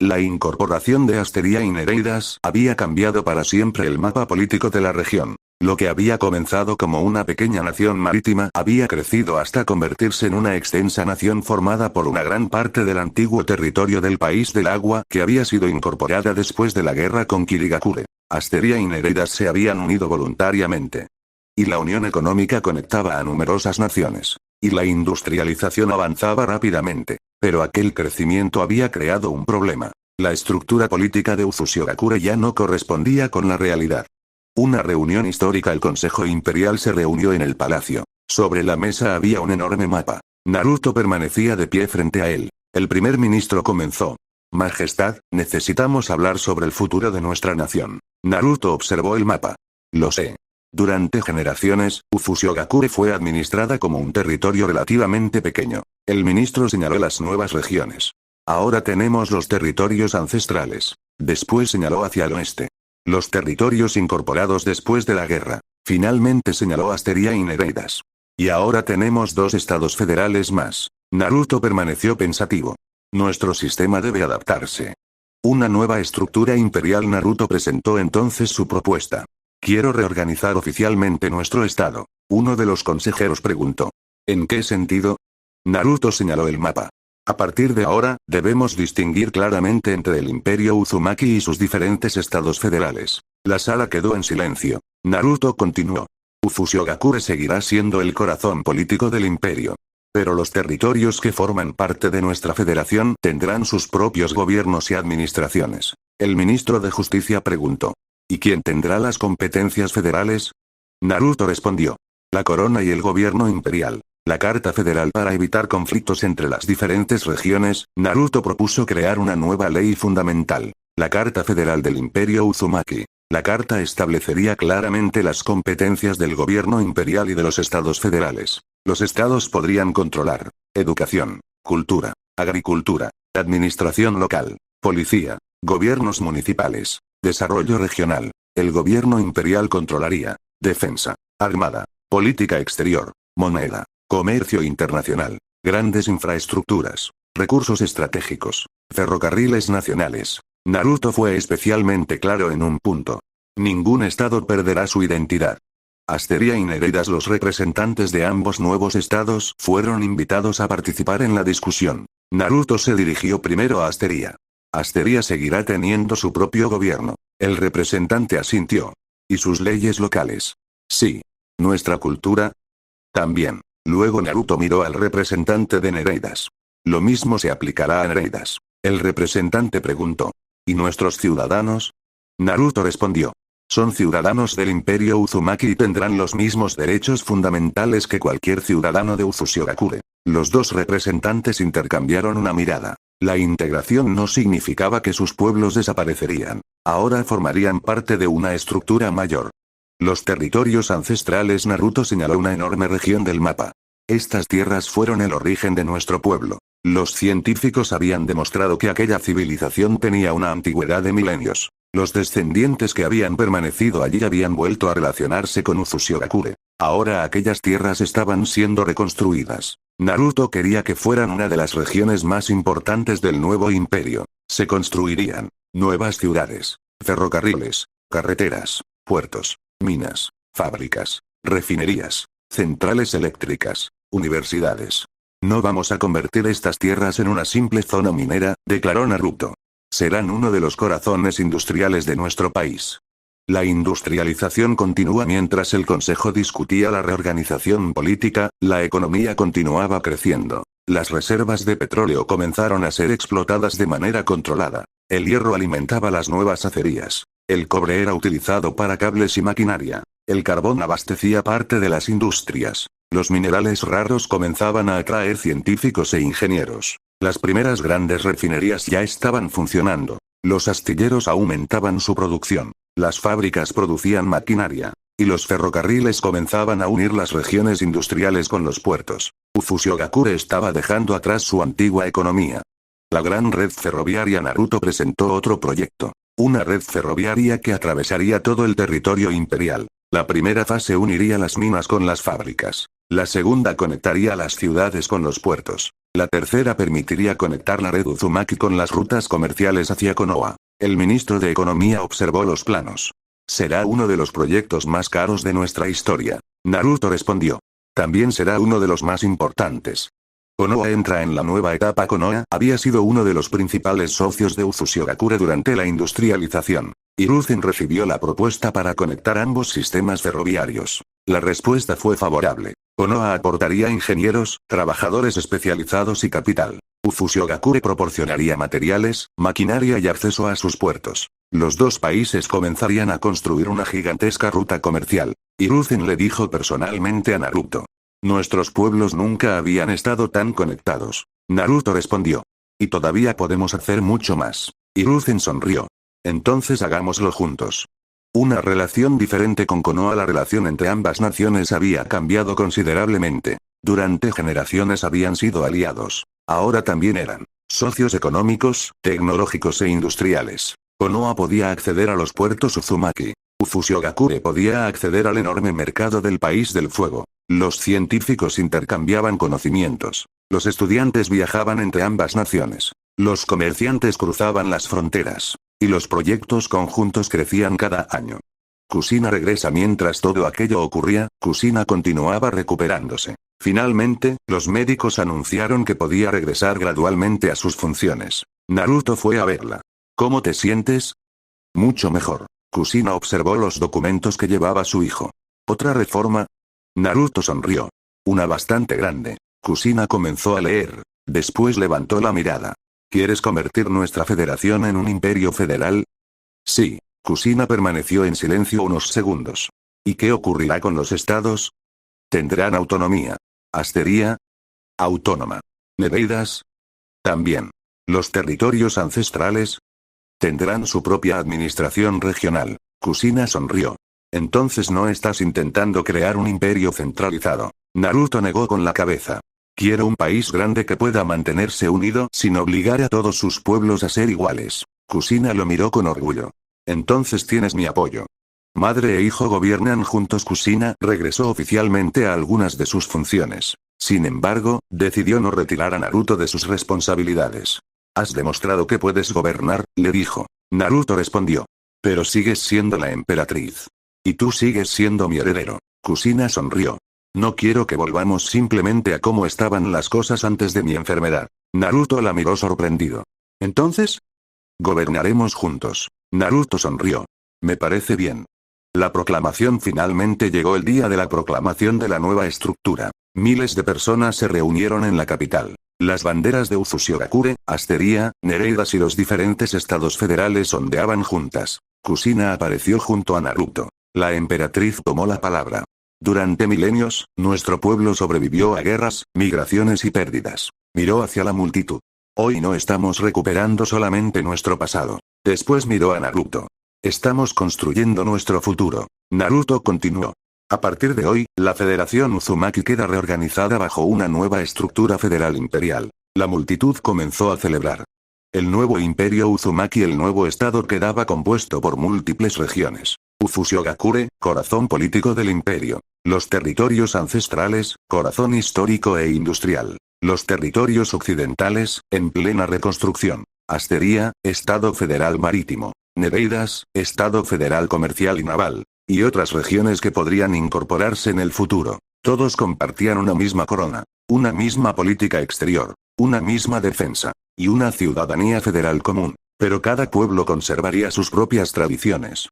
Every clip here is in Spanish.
La incorporación de Asteria y Nereidas había cambiado para siempre el mapa político de la región. Lo que había comenzado como una pequeña nación marítima había crecido hasta convertirse en una extensa nación formada por una gran parte del antiguo territorio del País del Agua que había sido incorporada después de la guerra con Kirigakure. Asteria y Nereidas se habían unido voluntariamente. Y la unión económica conectaba a numerosas naciones. Y la industrialización avanzaba rápidamente. Pero aquel crecimiento había creado un problema. La estructura política de Uzushigakure ya no correspondía con la realidad. Una reunión histórica. El Consejo Imperial se reunió en el palacio. Sobre la mesa había un enorme mapa. Naruto permanecía de pie frente a él. El primer ministro comenzó. Majestad, necesitamos hablar sobre el futuro de nuestra nación. Naruto observó el mapa. Lo sé. Durante generaciones, Uzushigakure fue administrada como un territorio relativamente pequeño. El ministro señaló las nuevas regiones. Ahora tenemos los territorios ancestrales. Después señaló hacia el oeste. Los territorios incorporados después de la guerra. Finalmente señaló Asteria y Nereidas. Y ahora tenemos 2 estados federales más. Naruto permaneció pensativo. Nuestro sistema debe adaptarse. Una nueva estructura imperial. Naruto presentó entonces su propuesta. Quiero reorganizar oficialmente nuestro estado. Uno de los consejeros preguntó. ¿En qué sentido? Naruto señaló el mapa. A partir de ahora, debemos distinguir claramente entre el Imperio Uzumaki y sus diferentes estados federales. La sala quedó en silencio. Naruto continuó. Uzushigakure seguirá siendo el corazón político del imperio. Pero los territorios que forman parte de nuestra federación tendrán sus propios gobiernos y administraciones. El ministro de Justicia preguntó. ¿Y quién tendrá las competencias federales? Naruto respondió. La corona y el gobierno imperial. La Carta Federal. Para evitar conflictos entre las diferentes regiones, Naruto propuso crear una nueva ley fundamental. La Carta Federal del Imperio Uzumaki. La carta establecería claramente las competencias del gobierno imperial y de los estados federales. Los estados podrían controlar educación, cultura, agricultura, administración local, policía, gobiernos municipales, desarrollo regional. El gobierno imperial controlaría defensa, armada, política exterior, moneda, comercio internacional, grandes infraestructuras, recursos estratégicos, ferrocarriles nacionales. Naruto fue especialmente claro en un punto. Ningún estado perderá su identidad. Asteria y Nereidas. Los representantes de ambos nuevos estados fueron invitados a participar en la discusión. Naruto se dirigió primero a Asteria. Asteria seguirá teniendo su propio gobierno. El representante asintió. ¿Y sus leyes locales? Sí. ¿Nuestra cultura? También. Luego Naruto miró al representante de Nereidas. Lo mismo se aplicará a Nereidas. El representante preguntó. ¿Y nuestros ciudadanos? Naruto respondió. Son ciudadanos del Imperio Uzumaki y tendrán los mismos derechos fundamentales que cualquier ciudadano de Uzushigakure. Los dos representantes intercambiaron una mirada. La integración no significaba que sus pueblos desaparecerían. Ahora formarían parte de una estructura mayor. Los territorios ancestrales. Naruto señaló una enorme región del mapa. Estas tierras fueron el origen de nuestro pueblo. Los científicos habían demostrado que aquella civilización tenía una antigüedad de milenios. Los descendientes que habían permanecido allí habían vuelto a relacionarse con Uzushigakure. Ahora aquellas tierras estaban siendo reconstruidas. Naruto quería que fueran una de las regiones más importantes del nuevo imperio. Se construirían nuevas ciudades, ferrocarriles, carreteras, puertos, minas, fábricas, refinerías, centrales eléctricas, universidades. No vamos a convertir estas tierras en una simple zona minera, declaró Naruto. Serán uno de los corazones industriales de nuestro país. La industrialización continúa. Mientras el Consejo discutía la reorganización política, la economía continuaba creciendo. Las reservas de petróleo comenzaron a ser explotadas de manera controlada. El hierro alimentaba las nuevas acerías. El cobre era utilizado para cables y maquinaria. El carbón abastecía parte de las industrias. Los minerales raros comenzaban a atraer científicos e ingenieros. Las primeras grandes refinerías ya estaban funcionando. Los astilleros aumentaban su producción. Las fábricas producían maquinaria. Y los ferrocarriles comenzaban a unir las regiones industriales con los puertos. Uzushigakure estaba dejando atrás su antigua economía. La gran red ferroviaria. Naruto presentó otro proyecto. Una red ferroviaria que atravesaría todo el territorio imperial. La primera fase uniría las minas con las fábricas. La segunda conectaría las ciudades con los puertos. La tercera permitiría conectar la red Uzumaki con las rutas comerciales hacia Konoha. El ministro de Economía observó los planos. Será uno de los proyectos más caros de nuestra historia. Naruto respondió. También será uno de los más importantes. Konoha entra en la nueva etapa. Konoha había sido uno de los principales socios de Uzushigakure durante la industrialización. Hiruzen recibió la propuesta para conectar ambos sistemas ferroviarios. La respuesta fue favorable. Konoha aportaría ingenieros, trabajadores especializados y capital. Uzushigakure proporcionaría materiales, maquinaria y acceso a sus puertos. Los dos países comenzarían a construir una gigantesca ruta comercial. Hiruzen le dijo personalmente a Naruto. Nuestros pueblos nunca habían estado tan conectados. Naruto respondió. Y todavía podemos hacer mucho más. Hiruzen sonrió. Entonces hagámoslo juntos. Una relación diferente con Konoha. La relación entre ambas naciones había cambiado considerablemente. Durante generaciones habían sido aliados. Ahora también eran socios económicos, tecnológicos e industriales. Konoha podía acceder a los puertos Uzumaki. Uzushigakure podía acceder al enorme mercado del país del fuego. Los científicos intercambiaban conocimientos. Los estudiantes viajaban entre ambas naciones. Los comerciantes cruzaban las fronteras. Y los proyectos conjuntos crecían cada año. Kushina regresa. Mientras todo aquello ocurría, Kushina continuaba recuperándose. Finalmente, los médicos anunciaron que podía regresar gradualmente a sus funciones. Naruto fue a verla. ¿Cómo te sientes? Mucho mejor. Kushina observó los documentos que llevaba su hijo. ¿Otra reforma? Naruto sonrió. Una bastante grande. Kushina comenzó a leer. Después levantó la mirada. ¿Quieres convertir nuestra federación en un imperio federal? Sí. Kushina permaneció en silencio unos segundos. ¿Y qué ocurrirá con los estados? Tendrán autonomía. Asteria. Autónoma. Nereidas. También. Los territorios ancestrales. Tendrán su propia administración regional. Kushina sonrió. Entonces no estás intentando crear un imperio centralizado. Naruto negó con la cabeza. Quiero un país grande que pueda mantenerse unido sin obligar a todos sus pueblos a ser iguales. Kushina lo miró con orgullo. Entonces tienes mi apoyo. Madre e hijo gobiernan juntos. Kushina regresó oficialmente a algunas de sus funciones. Sin embargo, decidió no retirar a Naruto de sus responsabilidades. Has demostrado que puedes gobernar, le dijo. Naruto respondió. Pero sigues siendo la emperatriz. Y tú sigues siendo mi heredero. Kushina sonrió. No quiero que volvamos simplemente a cómo estaban las cosas antes de mi enfermedad. Naruto la miró sorprendido. ¿Entonces? Gobernaremos juntos. Naruto sonrió. Me parece bien. La proclamación. Finalmente llegó el día de la proclamación de la nueva estructura. Miles de personas se reunieron en la capital. Las banderas de Uzushigakure, Asteria, Nereidas y los diferentes estados federales ondeaban juntas. Kushina apareció junto a Naruto. La emperatriz tomó la palabra. Durante milenios, nuestro pueblo sobrevivió a guerras, migraciones y pérdidas. Miró hacia la multitud. Hoy no estamos recuperando solamente nuestro pasado. Después miró a Naruto. Estamos construyendo nuestro futuro. Naruto continuó. A partir de hoy, la Federación Uzumaki queda reorganizada bajo una nueva estructura federal imperial. La multitud comenzó a celebrar. El nuevo imperio Uzumaki. El nuevo estado quedaba compuesto por múltiples regiones. Uzushigakure, corazón político del imperio. Los territorios ancestrales, corazón histórico e industrial. Los territorios occidentales, en plena reconstrucción. Asteria, estado federal marítimo. Nereidas, estado federal comercial y naval. Y otras regiones que podrían incorporarse en el futuro. Todos compartían una misma corona. Una misma política exterior. Una misma defensa. Y una ciudadanía federal común. Pero cada pueblo conservaría sus propias tradiciones.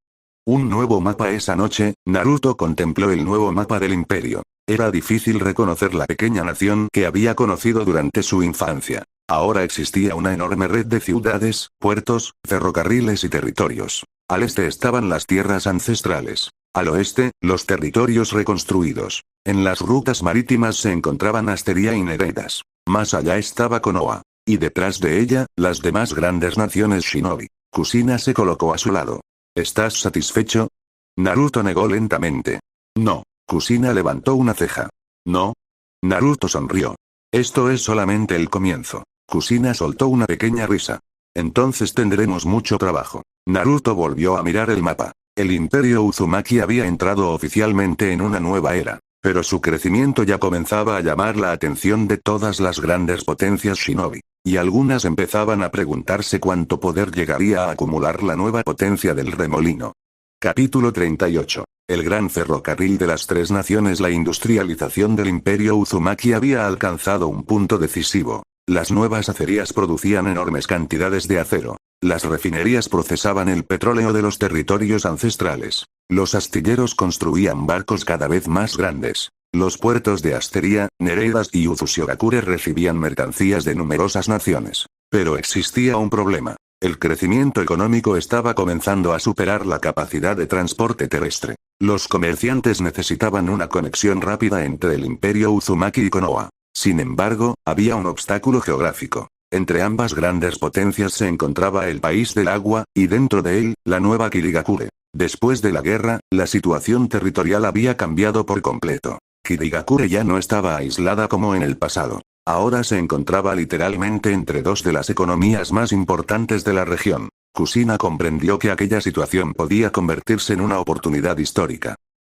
Un nuevo mapa. Esa noche, Naruto contempló el nuevo mapa del imperio. Era difícil reconocer la pequeña nación que había conocido durante su infancia. Ahora existía una enorme red de ciudades, puertos, ferrocarriles y territorios. Al este estaban las tierras ancestrales. Al oeste, los territorios reconstruidos. En las rutas marítimas se encontraban Asteria y Nereidas. Más allá estaba Konoha. Y detrás de ella, las demás grandes naciones shinobi. Kushina se colocó a su lado. ¿Estás satisfecho? Naruto negó lentamente. No. Kushina levantó una ceja. ¿No? Naruto sonrió. Esto es solamente el comienzo. Kushina soltó una pequeña risa. Entonces tendremos mucho trabajo. Naruto volvió a mirar el mapa. El imperio Uzumaki había entrado oficialmente en una nueva era. Pero su crecimiento ya comenzaba a llamar la atención de todas las grandes potencias shinobi. Y algunas empezaban a preguntarse cuánto poder llegaría a acumular la nueva potencia del remolino. Capítulo 38. El gran ferrocarril de las tres naciones. La industrialización del imperio Uzumaki había alcanzado un punto decisivo. Las nuevas acerías producían enormes cantidades de acero. Las refinerías procesaban el petróleo de los territorios ancestrales. Los astilleros construían barcos cada vez más grandes. Los puertos de Asteria, Nereidas y Uzushigakure recibían mercancías de numerosas naciones. Pero existía un problema. El crecimiento económico estaba comenzando a superar la capacidad de transporte terrestre. Los comerciantes necesitaban una conexión rápida entre el imperio Uzumaki y Konoha. Sin embargo, había un obstáculo geográfico. Entre ambas grandes potencias se encontraba el país del agua, y dentro de él, la nueva Kirigakure. Después de la guerra, la situación territorial había cambiado por completo. Kirigakure ya no estaba aislada como en el pasado. Ahora se encontraba literalmente entre dos de las economías más importantes de la región. Kushina comprendió que aquella situación podía convertirse en una oportunidad histórica.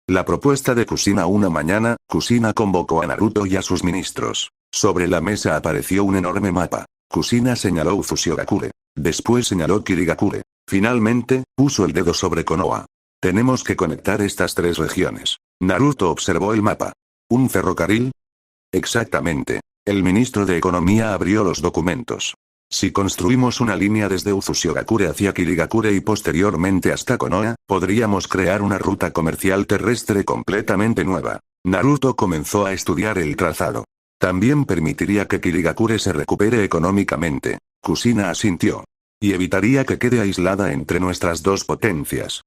La propuesta de Kushina. Una mañana, Kushina convocó a Naruto y a sus ministros. Sobre la mesa apareció un enorme mapa. Kushina señaló Uzushigakure. Después señaló Kirigakure. Finalmente, puso el dedo sobre Konoha. Tenemos que conectar estas tres regiones. Naruto observó el mapa. ¿Un ferrocarril? Exactamente. El ministro de Economía abrió los documentos. Si construimos una línea desde Uzushigakure hacia Kirigakure y posteriormente hasta Konoha, podríamos crear una ruta comercial terrestre completamente nueva. Naruto comenzó a estudiar el trazado. También permitiría que Kirigakure se recupere económicamente. Kushina asintió. Y evitaría que quede aislada entre nuestras dos potencias.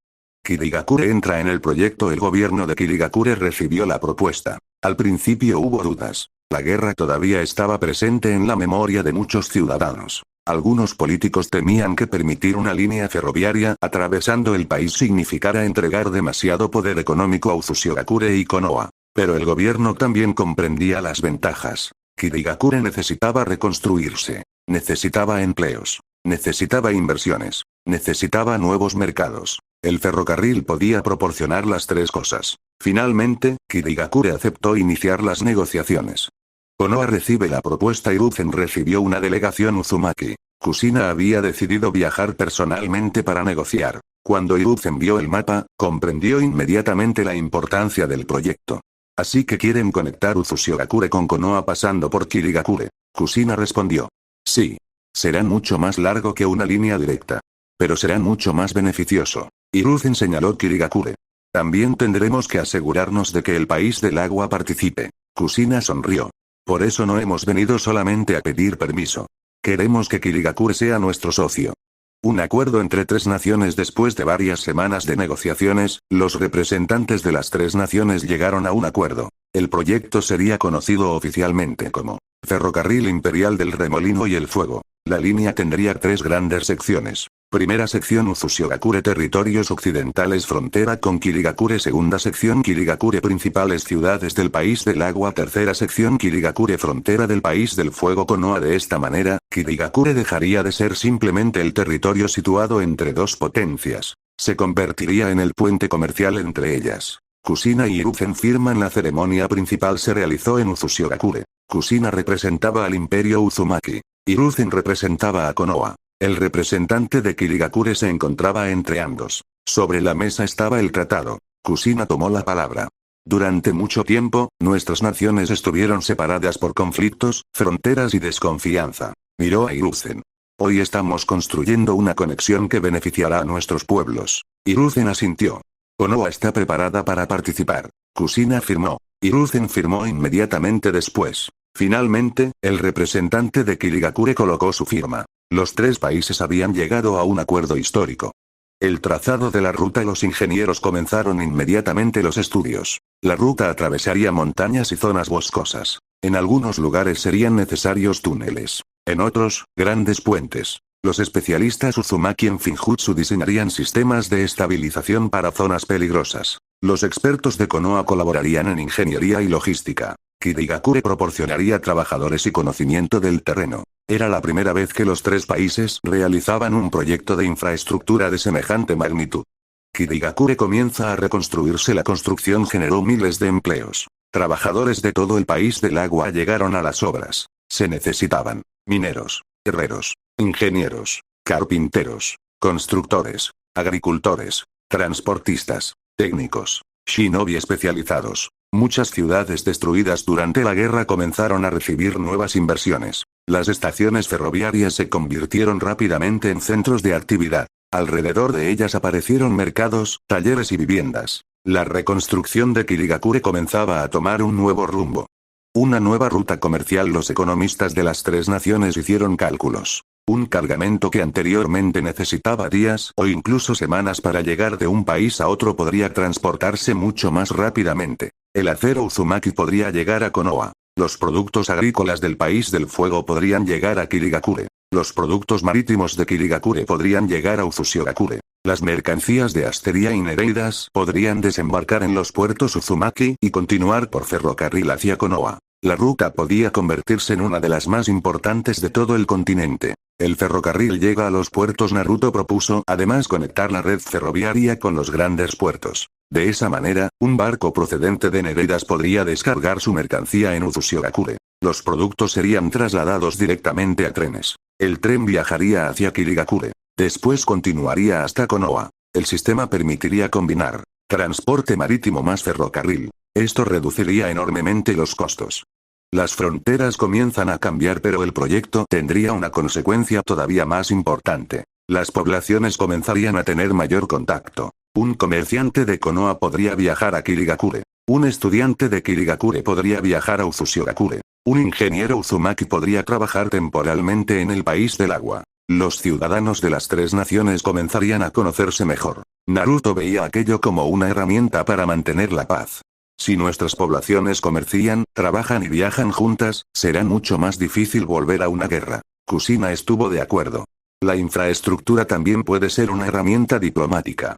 Kirigakure entra en el proyecto. El gobierno de Kirigakure recibió la propuesta. Al principio hubo dudas. La guerra todavía estaba presente en la memoria de muchos ciudadanos. Algunos políticos temían que permitir una línea ferroviaria atravesando el país significara entregar demasiado poder económico a Uzushigakure y Konoha. Pero el gobierno también comprendía las ventajas. Kirigakure necesitaba reconstruirse. Necesitaba empleos. Necesitaba inversiones. Necesitaba nuevos mercados. El ferrocarril podía proporcionar las tres cosas. Finalmente, Kirigakure aceptó iniciar las negociaciones. Konoha recibe la propuesta. Hiruzen recibió una delegación Uzumaki. Kushina había decidido viajar personalmente para negociar. Cuando Hiruzen vio el mapa, comprendió inmediatamente la importancia del proyecto. Así que quieren conectar Uzushigakure con Konoha pasando por Kirigakure. Kushina respondió. Sí. Será mucho más largo que una línea directa. Pero será mucho más beneficioso. Hiruzen señaló Kirigakure. También tendremos que asegurarnos de que el país del agua participe. Kushina sonrió. Por eso no hemos venido solamente a pedir permiso. Queremos que Kirigakure sea nuestro socio. Un acuerdo entre tres naciones. Después de varias semanas de negociaciones, los representantes de las tres naciones llegaron a un acuerdo. El proyecto sería conocido oficialmente como Ferrocarril Imperial del Remolino y el Fuego. La línea tendría tres grandes secciones. Primera sección Uzushigakure territorios occidentales frontera con Kirigakure. Segunda sección Kirigakure principales ciudades del país del agua. Tercera sección Kirigakure frontera del país del fuego Konoha. De esta manera, Kirigakure dejaría de ser simplemente el territorio situado entre dos potencias. Se convertiría en el puente comercial entre ellas. Kushina y Hiruzen firman. La ceremonia principal se realizó en Uzushigakure. Kushina representaba al imperio Uzumaki. Hiruzen representaba a Konoha. El representante de Kirigakure se encontraba entre ambos. Sobre la mesa estaba el tratado. Kushina tomó la palabra. Durante mucho tiempo, nuestras naciones estuvieron separadas por conflictos, fronteras y desconfianza. Miró a Hiruzen. Hoy estamos construyendo una conexión que beneficiará a nuestros pueblos. Hiruzen asintió. Konoha está preparada para participar. Kushina firmó. Hiruzen firmó inmediatamente después. Finalmente, el representante de Kirigakure colocó su firma. Los tres países habían llegado a un acuerdo histórico. El trazado de la ruta. Los ingenieros comenzaron inmediatamente los estudios. La ruta atravesaría montañas y zonas boscosas. En algunos lugares serían necesarios túneles. En otros, grandes puentes. Los especialistas Uzumaki en Finjutsu diseñarían sistemas de estabilización para zonas peligrosas. Los expertos de Konoha colaborarían en ingeniería y logística. Kirigakure proporcionaría trabajadores y conocimiento del terreno. Era la primera vez que los tres países realizaban un proyecto de infraestructura de semejante magnitud. Kirigakure comienza a reconstruirse. La construcción generó miles de empleos. Trabajadores de todo el país del agua llegaron a las obras. Se necesitaban mineros, herreros, ingenieros, carpinteros, constructores, agricultores, transportistas, técnicos, shinobi especializados. Muchas ciudades destruidas durante la guerra comenzaron a recibir nuevas inversiones. Las estaciones ferroviarias se convirtieron rápidamente en centros de actividad. Alrededor de ellas aparecieron mercados, talleres y viviendas. La reconstrucción de Kirigakure comenzaba a tomar un nuevo rumbo. Una nueva ruta comercial. Los economistas de las tres naciones hicieron cálculos. Un cargamento que anteriormente necesitaba días o incluso semanas para llegar de un país a otro podría transportarse mucho más rápidamente. El acero Uzumaki podría llegar a Konoha. Los productos agrícolas del país del fuego podrían llegar a Kirigakure. Los productos marítimos de Kirigakure podrían llegar a Uzushigakure. Las mercancías de Asteria y Nereidas podrían desembarcar en los puertos Uzumaki y continuar por ferrocarril hacia Konoha. La ruta podía convertirse en una de las más importantes de todo el continente. El ferrocarril llega a los puertos. Naruto propuso además conectar la red ferroviaria con los grandes puertos. De esa manera, un barco procedente de Nereidas podría descargar su mercancía en Uzushigakure. Los productos serían trasladados directamente a trenes. El tren viajaría hacia Kirigakure. Después continuaría hasta Konoha. El sistema permitiría combinar transporte marítimo más ferrocarril. Esto reduciría enormemente los costos. Las fronteras comienzan a cambiar, pero el proyecto tendría una consecuencia todavía más importante. Las poblaciones comenzarían a tener mayor contacto. Un comerciante de Konoha podría viajar a Kirigakure. Un estudiante de Kirigakure podría viajar a Uzushigakure. Un ingeniero Uzumaki podría trabajar temporalmente en el país del agua. Los ciudadanos de las tres naciones comenzarían a conocerse mejor. Naruto veía aquello como una herramienta para mantener la paz. Si nuestras poblaciones comercian, trabajan y viajan juntas, será mucho más difícil volver a una guerra. Kushina estuvo de acuerdo. La infraestructura también puede ser una herramienta diplomática.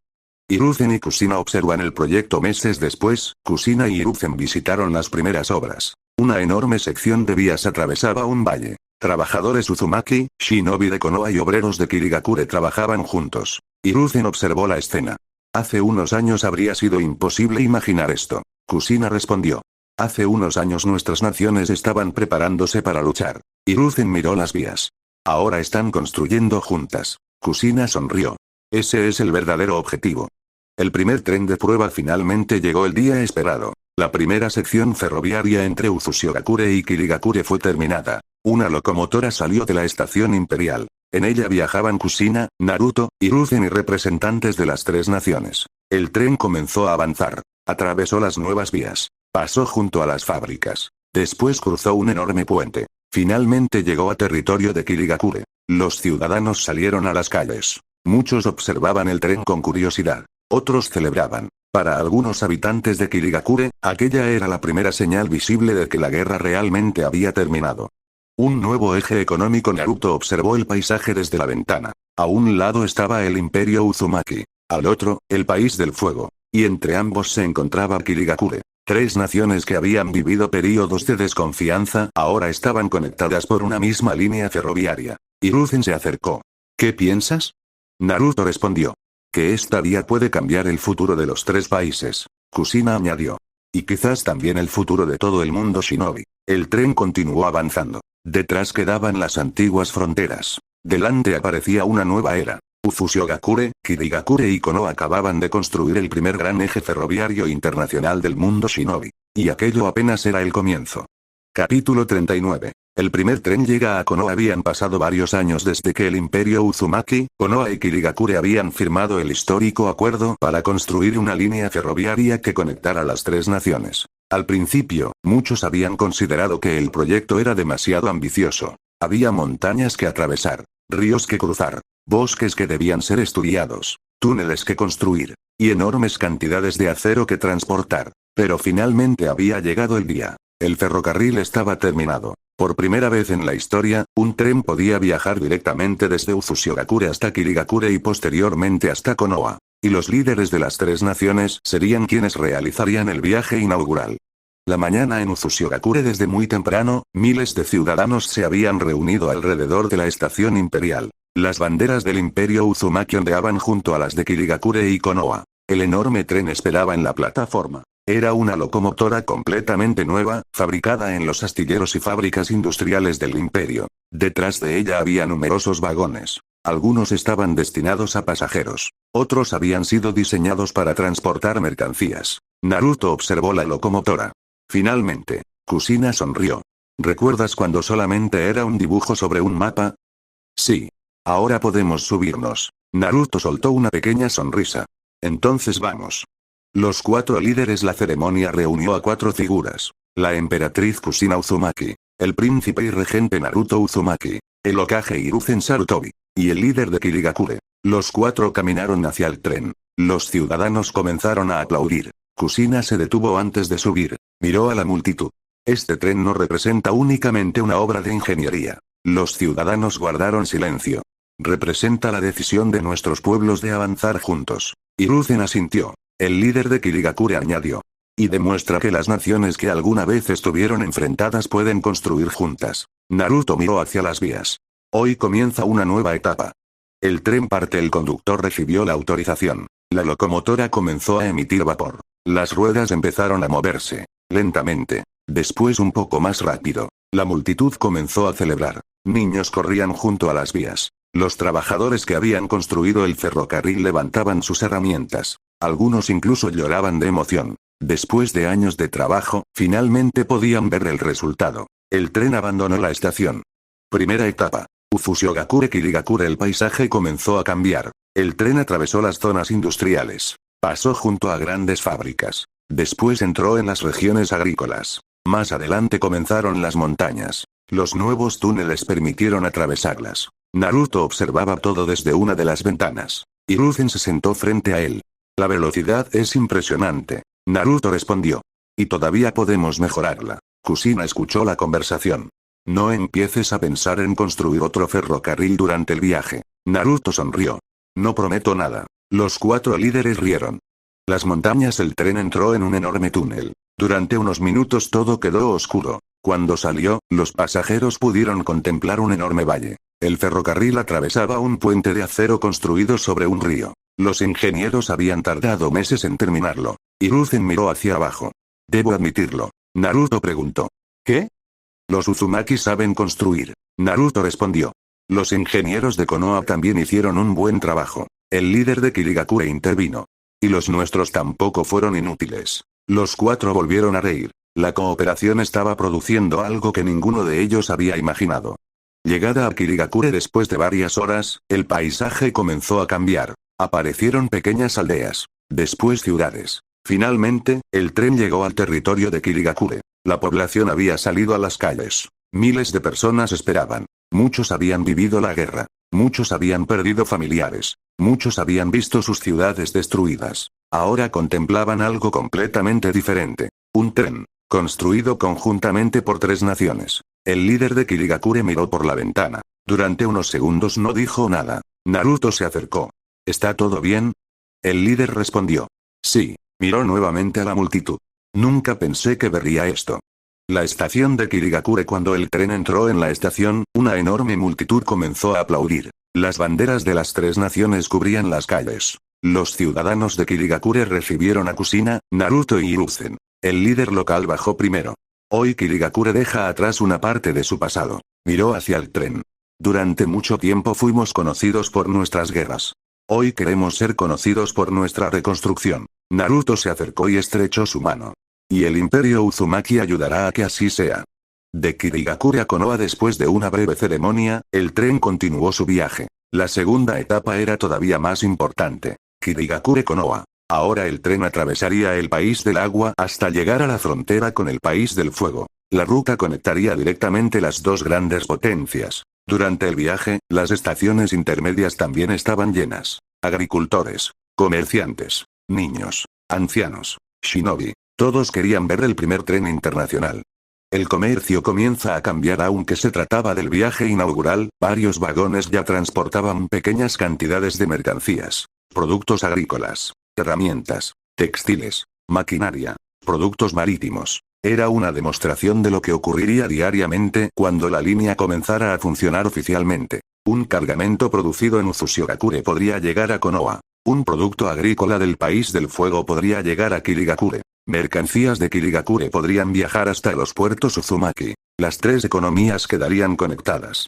Hiruzen y Kushina observan el proyecto. Meses después, Kushina y Hiruzen visitaron las primeras obras. Una enorme sección de vías atravesaba un valle. Trabajadores Uzumaki, shinobi de Konoha y obreros de Kirigakure trabajaban juntos. Hiruzen observó la escena. Hace unos años habría sido imposible imaginar esto. Kushina respondió. Hace unos años nuestras naciones estaban preparándose para luchar. Hiruzen miró las vías. Ahora están construyendo juntas. Kushina sonrió. Ese es el verdadero objetivo. El primer tren de prueba finalmente llegó el día esperado. La primera sección ferroviaria entre Uzushigakure y Kirigakure fue terminada. Una locomotora salió de la estación imperial. En ella viajaban Kushina, Naruto, Hiruzen y representantes de las tres naciones. El tren comenzó a avanzar. Atravesó las nuevas vías. Pasó junto a las fábricas. Después cruzó un enorme puente. Finalmente llegó a territorio de Kirigakure. Los ciudadanos salieron a las calles. Muchos observaban el tren con curiosidad. Otros celebraban. Para algunos habitantes de Kirigakure, aquella era la primera señal visible de que la guerra realmente había terminado. Un nuevo eje económico. Naruto observó el paisaje desde la ventana. A un lado estaba el Imperio Uzumaki. Al otro, el País del Fuego. Y entre ambos se encontraba Kirigakure. Tres naciones que habían vivido períodos de desconfianza ahora estaban conectadas por una misma línea ferroviaria. Hiruzen se acercó. ¿Qué piensas? Naruto respondió. Que esta vía puede cambiar el futuro de los tres países. Kushina añadió. Y quizás también el futuro de todo el mundo shinobi. El tren continuó avanzando. Detrás quedaban las antiguas fronteras. Delante aparecía una nueva era. Uzushigakure, Kirigakure y Konoha acababan de construir el primer gran eje ferroviario internacional del mundo shinobi. Y aquello apenas era el comienzo. Capítulo 39. El primer tren llega a Konoha. Habían pasado varios años desde que el Imperio Uzumaki, Konoha y Kirigakure habían firmado el histórico acuerdo para construir una línea ferroviaria que conectara las tres naciones. Al principio, muchos habían considerado que el proyecto era demasiado ambicioso. Había montañas que atravesar, ríos que cruzar, bosques que debían ser estudiados, túneles que construir, y enormes cantidades de acero que transportar. Pero finalmente había llegado el día. El ferrocarril estaba terminado. Por primera vez en la historia, un tren podía viajar directamente desde Uzushigakure hasta Kirigakure y posteriormente hasta Konoha. Y los líderes de las tres naciones serían quienes realizarían el viaje inaugural. La mañana en Uzushigakure desde muy temprano, miles de ciudadanos se habían reunido alrededor de la estación imperial. Las banderas del Imperio Uzumaki ondeaban junto a las de Kirigakure y Konoha. El enorme tren esperaba en la plataforma. Era una locomotora completamente nueva, fabricada en los astilleros y fábricas industriales del imperio. Detrás de ella había numerosos vagones. Algunos estaban destinados a pasajeros. Otros habían sido diseñados para transportar mercancías. Naruto observó la locomotora. Finalmente, Kushina sonrió. ¿Recuerdas cuando solamente era un dibujo sobre un mapa? Sí. Ahora podemos subirnos. Naruto soltó una pequeña sonrisa. Entonces vamos. Los 4 líderes. La ceremonia reunió a 4 figuras. La emperatriz Kushina Uzumaki, el príncipe y regente Naruto Uzumaki, el Hokage Hiruzen Sarutobi, y el líder de Kirigakure. Los 4 caminaron hacia el tren. Los ciudadanos comenzaron a aplaudir. Kushina se detuvo antes de subir. Miró a la multitud. Este tren no representa únicamente una obra de ingeniería. Los ciudadanos guardaron silencio. Representa la decisión de nuestros pueblos de avanzar juntos. Hiruzen asintió. El líder de Kirigakure añadió. Y demuestra que las naciones que alguna vez estuvieron enfrentadas pueden construir juntas. Naruto miró hacia las vías. Hoy comienza una nueva etapa. El tren parte. El conductor recibió la autorización. La locomotora comenzó a emitir vapor. Las ruedas empezaron a moverse. Lentamente. Después un poco más rápido. La multitud comenzó a celebrar. Niños corrían junto a las vías. Los trabajadores que habían construido el ferrocarril levantaban sus herramientas. Algunos incluso lloraban de emoción. Después de años de trabajo, finalmente podían ver el resultado. El tren abandonó la estación. Primera etapa. Ufushigakure Kirigakure. El paisaje comenzó a cambiar. El tren atravesó las zonas industriales. Pasó junto a grandes fábricas. Después entró en las regiones agrícolas. Más adelante comenzaron las montañas. Los nuevos túneles permitieron atravesarlas. Naruto observaba todo desde una de las ventanas. Hiruzen se sentó frente a él. La velocidad es impresionante. Naruto respondió. Y todavía podemos mejorarla. Kushina escuchó la conversación. No empieces a pensar en construir otro ferrocarril durante el viaje. Naruto sonrió. No prometo nada. Los 4 líderes rieron. Las montañas. El tren entró en un enorme túnel. Durante unos minutos todo quedó oscuro. Cuando salió, los pasajeros pudieron contemplar un enorme valle. El ferrocarril atravesaba un puente de acero construido sobre un río. Los ingenieros habían tardado meses en terminarlo. Hiruzen miró hacia abajo. Debo admitirlo. Naruto preguntó. ¿Qué? Los Uzumaki saben construir. Naruto respondió. Los ingenieros de Konoha también hicieron un buen trabajo. El líder de Kirigakure intervino. Y los nuestros tampoco fueron inútiles. Los 4 volvieron a reír. La cooperación estaba produciendo algo que ninguno de ellos había imaginado. Llegada a Kirigakure después de varias horas, el paisaje comenzó a cambiar. Aparecieron pequeñas aldeas. Después ciudades. Finalmente, el tren llegó al territorio de Kirigakure. La población había salido a las calles. Miles de personas esperaban. Muchos habían vivido la guerra. Muchos habían perdido familiares. Muchos habían visto sus ciudades destruidas. Ahora contemplaban algo completamente diferente. Un tren, construido conjuntamente por 3 naciones. El líder de Kirigakure miró por la ventana. Durante unos segundos no dijo nada. Naruto se acercó. ¿Está todo bien? El líder respondió. Sí. Miró nuevamente a la multitud. Nunca pensé que vería esto. La estación de Kirigakure. Cuando el tren entró en la estación, una enorme multitud comenzó a aplaudir. Las banderas de las 3 naciones cubrían las calles. Los ciudadanos de Kirigakure recibieron a Kushina, Naruto y Hiruzen. El líder local bajó primero. Hoy Kirigakure deja atrás una parte de su pasado. Miró hacia el tren. Durante mucho tiempo fuimos conocidos por nuestras guerras. Hoy queremos ser conocidos por nuestra reconstrucción. Naruto se acercó y estrechó su mano. Y el Imperio Uzumaki ayudará a que así sea. De Kirigakure a Konoha. Después de una breve ceremonia, el tren continuó su viaje. La segunda etapa era todavía más importante. Kirigakure-Konoha. Ahora el tren atravesaría el país del agua hasta llegar a la frontera con el país del fuego. La ruta conectaría directamente las 2 grandes potencias. Durante el viaje, las estaciones intermedias también estaban llenas. Agricultores, comerciantes, niños, ancianos, shinobi, todos querían ver el primer tren internacional. El comercio comienza a cambiar. Aunque se trataba del viaje inaugural, varios vagones ya transportaban pequeñas cantidades de mercancías, productos agrícolas, herramientas, textiles, maquinaria, productos marítimos. Era una demostración de lo que ocurriría diariamente cuando la línea comenzara a funcionar oficialmente. Un cargamento producido en Ufushigakure podría llegar a Konoha. Un producto agrícola del país del fuego podría llegar a Kirigakure. Mercancías de Kirigakure podrían viajar hasta los puertos Uzumaki. Las tres economías quedarían conectadas.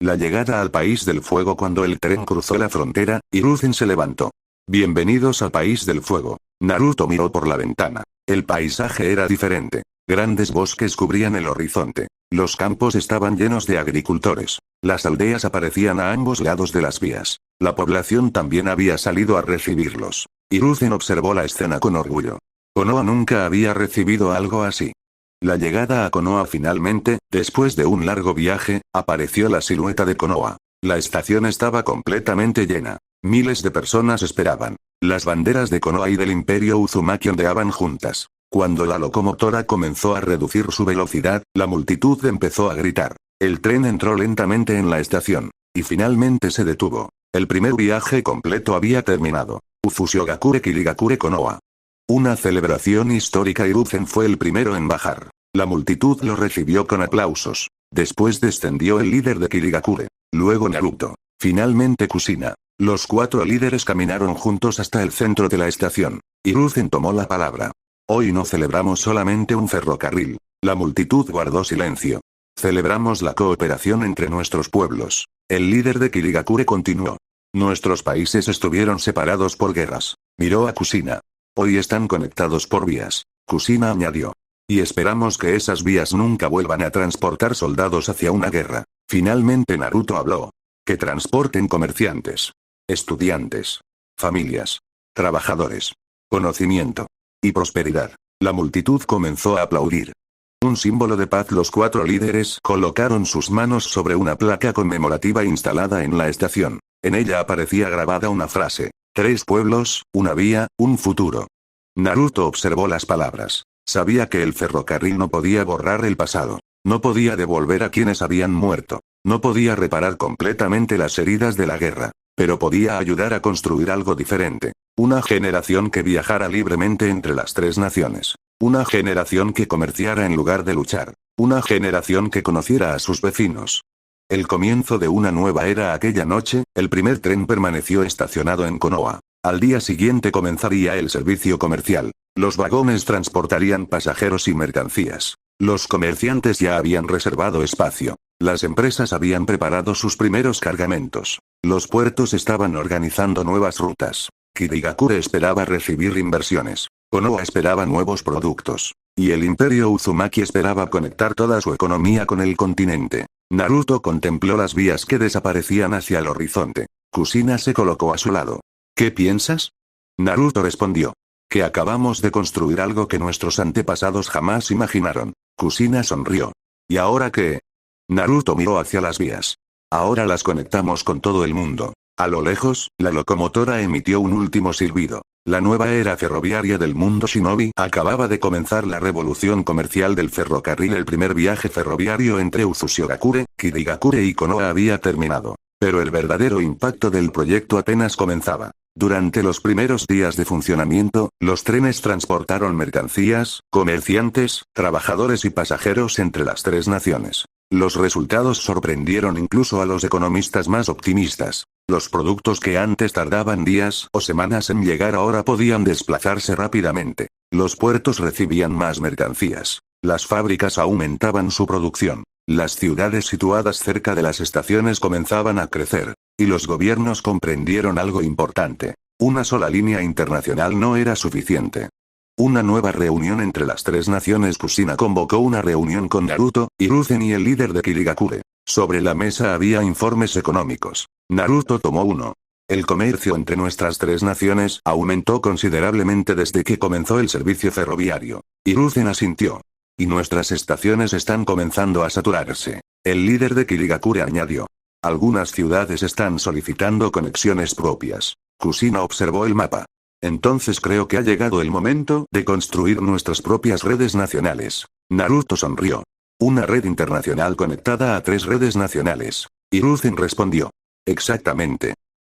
La llegada al País del Fuego. Cuando el tren cruzó la frontera, Hiruzen se levantó. Bienvenidos al País del Fuego. Naruto miró por la ventana. El paisaje era diferente. Grandes bosques cubrían el horizonte. Los campos estaban llenos de agricultores. Las aldeas aparecían a ambos lados de las vías. La población también había salido a recibirlos. Hiruzen observó la escena con orgullo. Konoha nunca había recibido algo así. La llegada a Konoha finalmente, después de un largo viaje, apareció la silueta de Konoha. La estación estaba completamente llena. Miles de personas esperaban. Las banderas de Konoha y del Imperio Uzumaki ondeaban juntas. Cuando la locomotora comenzó a reducir su velocidad, la multitud empezó a gritar. El tren entró lentamente en la estación. Y finalmente se detuvo. El primer viaje completo había terminado. Ufushigakure Kirigakure Konoha. Una celebración histórica. Hiruzen fue el primero en bajar. La multitud lo recibió con aplausos. Después descendió el líder de Kirigakure. Luego Naruto. Finalmente Kushina. Los cuatro líderes caminaron juntos hasta el centro de la estación. Hiruzen tomó la palabra. Hoy no celebramos solamente un ferrocarril. La multitud guardó silencio. Celebramos la cooperación entre nuestros pueblos. El líder de Kirigakure continuó. Nuestros países estuvieron separados por guerras. Miró a Kushina. Hoy están conectados por vías. Kushina añadió. Y esperamos que esas vías nunca vuelvan a transportar soldados hacia una guerra. Finalmente Naruto habló. Que transporten comerciantes, estudiantes, familias, trabajadores, conocimiento y prosperidad. La multitud comenzó a aplaudir. Un símbolo de paz. Los cuatro líderes colocaron sus manos sobre una placa conmemorativa instalada en la estación. En ella aparecía grabada una frase. 3 pueblos, una vía, un futuro. Naruto observó las palabras. Sabía que el ferrocarril no podía borrar el pasado. No podía devolver a quienes habían muerto. No podía reparar completamente las heridas de la guerra. Pero podía ayudar a construir algo diferente. Una generación que viajara libremente entre las 3 naciones. Una generación que comerciara en lugar de luchar. Una generación que conociera a sus vecinos. El comienzo de una nueva era. Aquella noche, el primer tren permaneció estacionado en Konoha. Al día siguiente comenzaría el servicio comercial. Los vagones transportarían pasajeros y mercancías. Los comerciantes ya habían reservado espacio. Las empresas habían preparado sus primeros cargamentos. Los puertos estaban organizando nuevas rutas. Kirigakure esperaba recibir inversiones. Konoha esperaba nuevos productos. Y el Imperio Uzumaki esperaba conectar toda su economía con el continente. Naruto contempló las vías que desaparecían hacia el horizonte. Kushina se colocó a su lado. ¿Qué piensas? Naruto respondió. Que acabamos de construir algo que nuestros antepasados jamás imaginaron. Kushina sonrió. ¿Y ahora qué? Naruto miró hacia las vías. Ahora las conectamos con todo el mundo. A lo lejos, la locomotora emitió un último silbido. La nueva era ferroviaria del mundo shinobi acababa de comenzar. La revolución comercial del ferrocarril. El primer viaje ferroviario entre Ufushigakure, Kirigakure y Konoha había terminado. Pero el verdadero impacto del proyecto apenas comenzaba. Durante los primeros días de funcionamiento, los trenes transportaron mercancías, comerciantes, trabajadores y pasajeros entre las 3 naciones. Los resultados sorprendieron incluso a los economistas más optimistas. Los productos que antes tardaban días o semanas en llegar ahora podían desplazarse rápidamente. Los puertos recibían más mercancías. Las fábricas aumentaban su producción. Las ciudades situadas cerca de las estaciones comenzaban a crecer. Y los gobiernos comprendieron algo importante. Una sola línea internacional no era suficiente. Una nueva reunión entre las 3 naciones. Kushina convocó una reunión con Naruto, Hiruzen y el líder de Kirigakure. Sobre la mesa había informes económicos. Naruto tomó uno. El comercio entre nuestras 3 naciones aumentó considerablemente desde que comenzó el servicio ferroviario. Hiruzen asintió. Y nuestras estaciones están comenzando a saturarse. El líder de Kirigakure añadió. Algunas ciudades están solicitando conexiones propias. Kushina observó el mapa. Entonces creo que ha llegado el momento de construir nuestras propias redes nacionales. Naruto sonrió. Una red internacional conectada a 3 redes nacionales. Hiruzen respondió. Exactamente.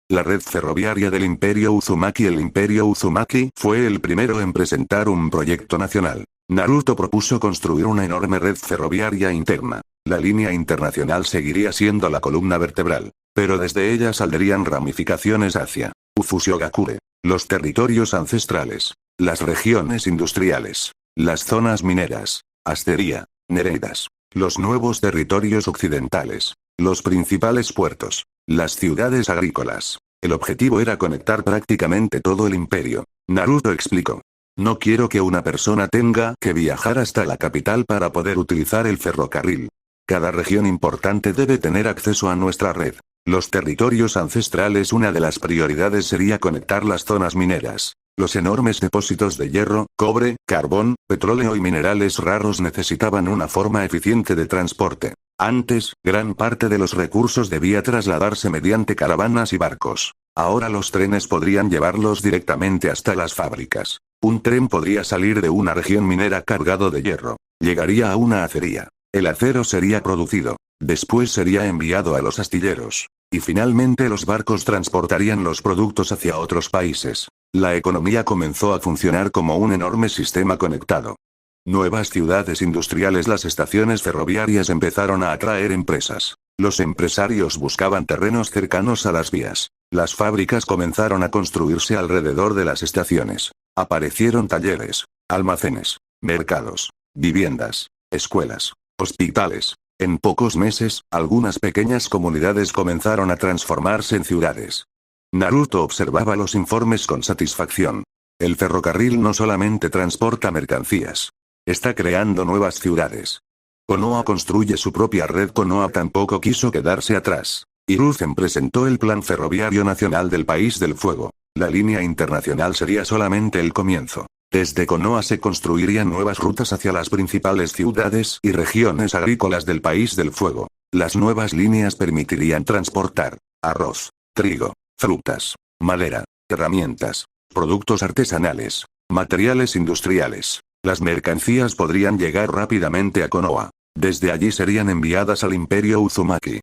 La red ferroviaria del Imperio Uzumaki. El Imperio Uzumaki fue el primero en presentar un proyecto nacional. Naruto propuso construir una enorme red ferroviaria interna. La línea internacional seguiría siendo la columna vertebral, pero desde ella saldrían ramificaciones hacia Ufushigakure, los territorios ancestrales, Las regiones industriales. Las zonas mineras. Asteria. Nereidas. Los nuevos territorios occidentales. Los principales puertos. Las ciudades agrícolas. El objetivo era conectar prácticamente todo el imperio. Naruto explicó. No quiero que una persona tenga que viajar hasta la capital para poder utilizar el ferrocarril. Cada región importante debe tener acceso a nuestra red. Los territorios ancestrales. Una de las prioridades sería conectar las zonas mineras. Los enormes depósitos de hierro, cobre, carbón, petróleo y minerales raros necesitaban una forma eficiente de transporte. Antes, gran parte de los recursos debía trasladarse mediante caravanas y barcos. Ahora los trenes podrían llevarlos directamente hasta las fábricas. Un tren podría salir de una región minera cargado de hierro. Llegaría a una acería. El acero sería producido. Después sería enviado a los astilleros. Y finalmente los barcos transportarían los productos hacia otros países. La economía comenzó a funcionar como un enorme sistema conectado. Nuevas ciudades industriales. Las estaciones ferroviarias empezaron a atraer empresas. Los empresarios buscaban terrenos cercanos a las vías. Las fábricas comenzaron a construirse alrededor de las estaciones. Aparecieron talleres, almacenes, mercados, viviendas, escuelas, hospitales. En pocos meses, algunas pequeñas comunidades comenzaron a transformarse en ciudades. Naruto observaba los informes con satisfacción. El ferrocarril no solamente transporta mercancías. Está creando nuevas ciudades. Konoha construye su propia red. Konoha tampoco quiso quedarse atrás. Hiruzen presentó el Plan Ferroviario Nacional del País del Fuego. La línea internacional sería solamente el comienzo. Desde Konoha se construirían nuevas rutas hacia las principales ciudades y regiones agrícolas del País del Fuego. Las nuevas líneas permitirían transportar arroz, trigo, frutas, madera, herramientas, productos artesanales, materiales industriales. Las mercancías podrían llegar rápidamente a Konoha. Desde allí serían enviadas al Imperio Uzumaki.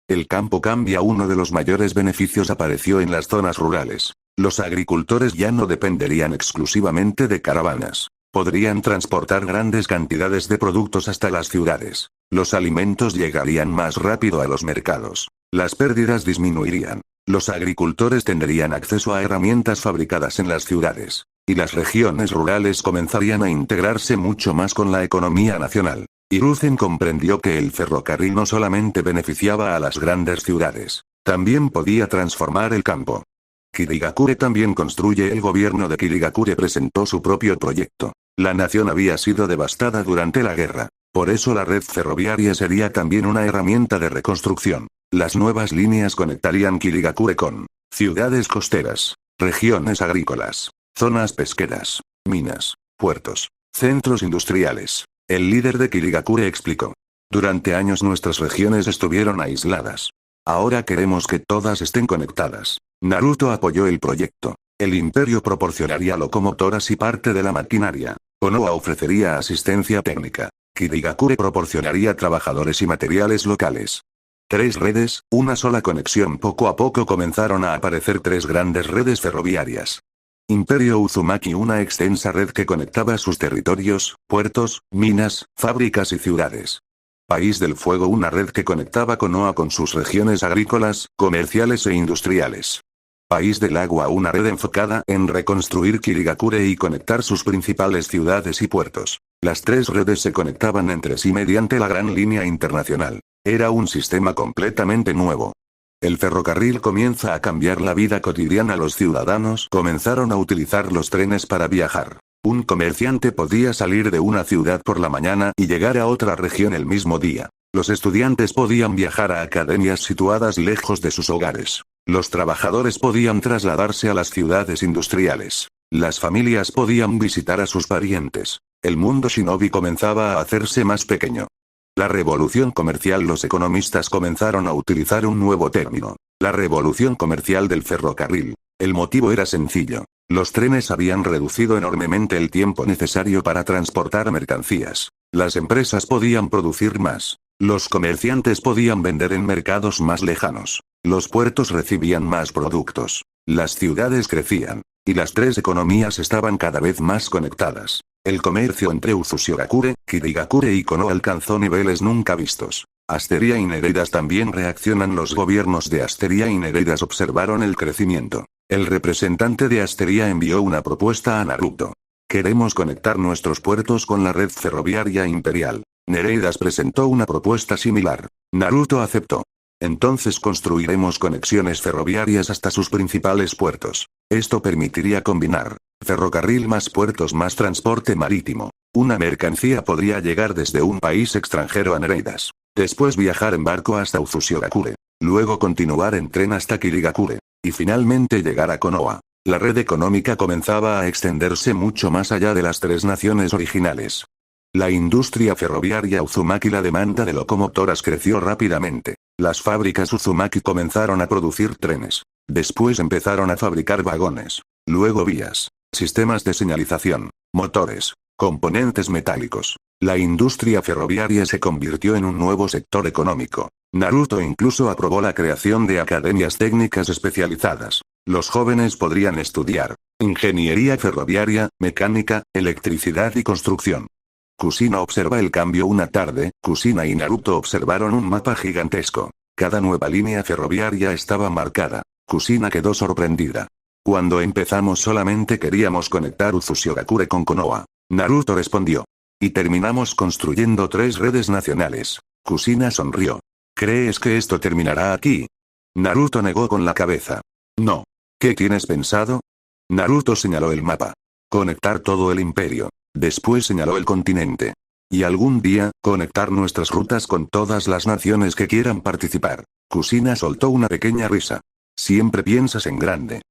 El campo cambia. Uno de los mayores beneficios apareció en las zonas rurales. Los agricultores ya no dependerían exclusivamente de caravanas. Podrían transportar grandes cantidades de productos hasta las ciudades. Los alimentos llegarían más rápido a los mercados. Las pérdidas disminuirían. Los agricultores tendrían acceso a herramientas fabricadas en las ciudades. Y las regiones rurales comenzarían a integrarse mucho más con la economía nacional. Hiruzen comprendió que el ferrocarril no solamente beneficiaba a las grandes ciudades, también podía transformar el campo. Kirigakure también construye. El gobierno de Kirigakure presentó su propio proyecto. La nación había sido devastada durante la guerra. Por eso la red ferroviaria sería también una herramienta de reconstrucción. Las nuevas líneas conectarían Kirigakure con ciudades costeras, regiones agrícolas, zonas pesqueras, minas, puertos, centros industriales. El líder de Kirigakure explicó. Durante años nuestras regiones estuvieron aisladas. Ahora queremos que todas estén conectadas. Naruto apoyó el proyecto. El imperio proporcionaría locomotoras y parte de la maquinaria. Konoha ofrecería asistencia técnica. Kirigakure proporcionaría trabajadores y materiales locales. 3 redes, una sola conexión. Poco a poco comenzaron a aparecer 3 grandes redes ferroviarias. Imperio Uzumaki, una extensa red que conectaba sus territorios, puertos, minas, fábricas y ciudades. País del Fuego, una red que conectaba Konoha con sus regiones agrícolas, comerciales e industriales. País del Agua, una red enfocada en reconstruir Kirigakure y conectar sus principales ciudades y puertos. Las 3 redes se conectaban entre sí mediante la Gran Línea Internacional. Era un sistema completamente nuevo. El ferrocarril comienza a cambiar la vida cotidiana. Los ciudadanos comenzaron a utilizar los trenes para viajar. Un comerciante podía salir de una ciudad por la mañana y llegar a otra región el mismo día. Los estudiantes podían viajar a academias situadas lejos de sus hogares. Los trabajadores podían trasladarse a las ciudades industriales. Las familias podían visitar a sus parientes. El mundo shinobi comenzaba a hacerse más pequeño. La revolución comercial. Los economistas comenzaron a utilizar un nuevo término. La revolución comercial del ferrocarril. El motivo era sencillo. Los trenes habían reducido enormemente el tiempo necesario para transportar mercancías. Las empresas podían producir más. Los comerciantes podían vender en mercados más lejanos. Los puertos recibían más productos. Las ciudades crecían. Y las 3 economías estaban cada vez más conectadas. El comercio entre Uzumaki, Kirigakure y Konoha alcanzó niveles nunca vistos. Asteria y Nereidas también reaccionan. Los gobiernos de Asteria y Nereidas observaron el crecimiento. El representante de Asteria envió una propuesta a Naruto. Queremos conectar nuestros puertos con la red ferroviaria imperial. Nereidas presentó una propuesta similar. Naruto aceptó. Entonces construiremos conexiones ferroviarias hasta sus principales puertos. Esto permitiría combinar ferrocarril más puertos más transporte marítimo. Una mercancía podría llegar desde un país extranjero a Nereidas. Después viajar en barco hasta Uzushigakure. Luego continuar en tren hasta Kirigakure. Y finalmente llegar a Konoha. La red económica comenzaba a extenderse mucho más allá de las tres naciones originales. La industria ferroviaria Uzumaki, la demanda de locomotoras creció rápidamente. Las fábricas Uzumaki comenzaron a producir trenes. Después empezaron a fabricar vagones. Luego vías, sistemas de señalización, motores, componentes metálicos. La industria ferroviaria se convirtió en un nuevo sector económico. Naruto incluso aprobó la creación de academias técnicas especializadas. Los jóvenes podrían estudiar ingeniería ferroviaria, mecánica, electricidad y construcción. Kushina observa el cambio una tarde. Kushina y Naruto observaron un mapa gigantesco. Cada nueva línea ferroviaria estaba marcada. Kushina quedó sorprendida. Cuando empezamos solamente queríamos conectar Uzushigakure con Konoha. Naruto respondió. Y terminamos construyendo 3 redes nacionales. Kushina sonrió. ¿Crees que esto terminará aquí? Naruto negó con la cabeza. No. ¿Qué tienes pensado? Naruto señaló el mapa. Conectar todo el imperio. Después señaló el continente. Y algún día, conectar nuestras rutas con todas las naciones que quieran participar. Kushina soltó una pequeña risa. Siempre piensas en grande.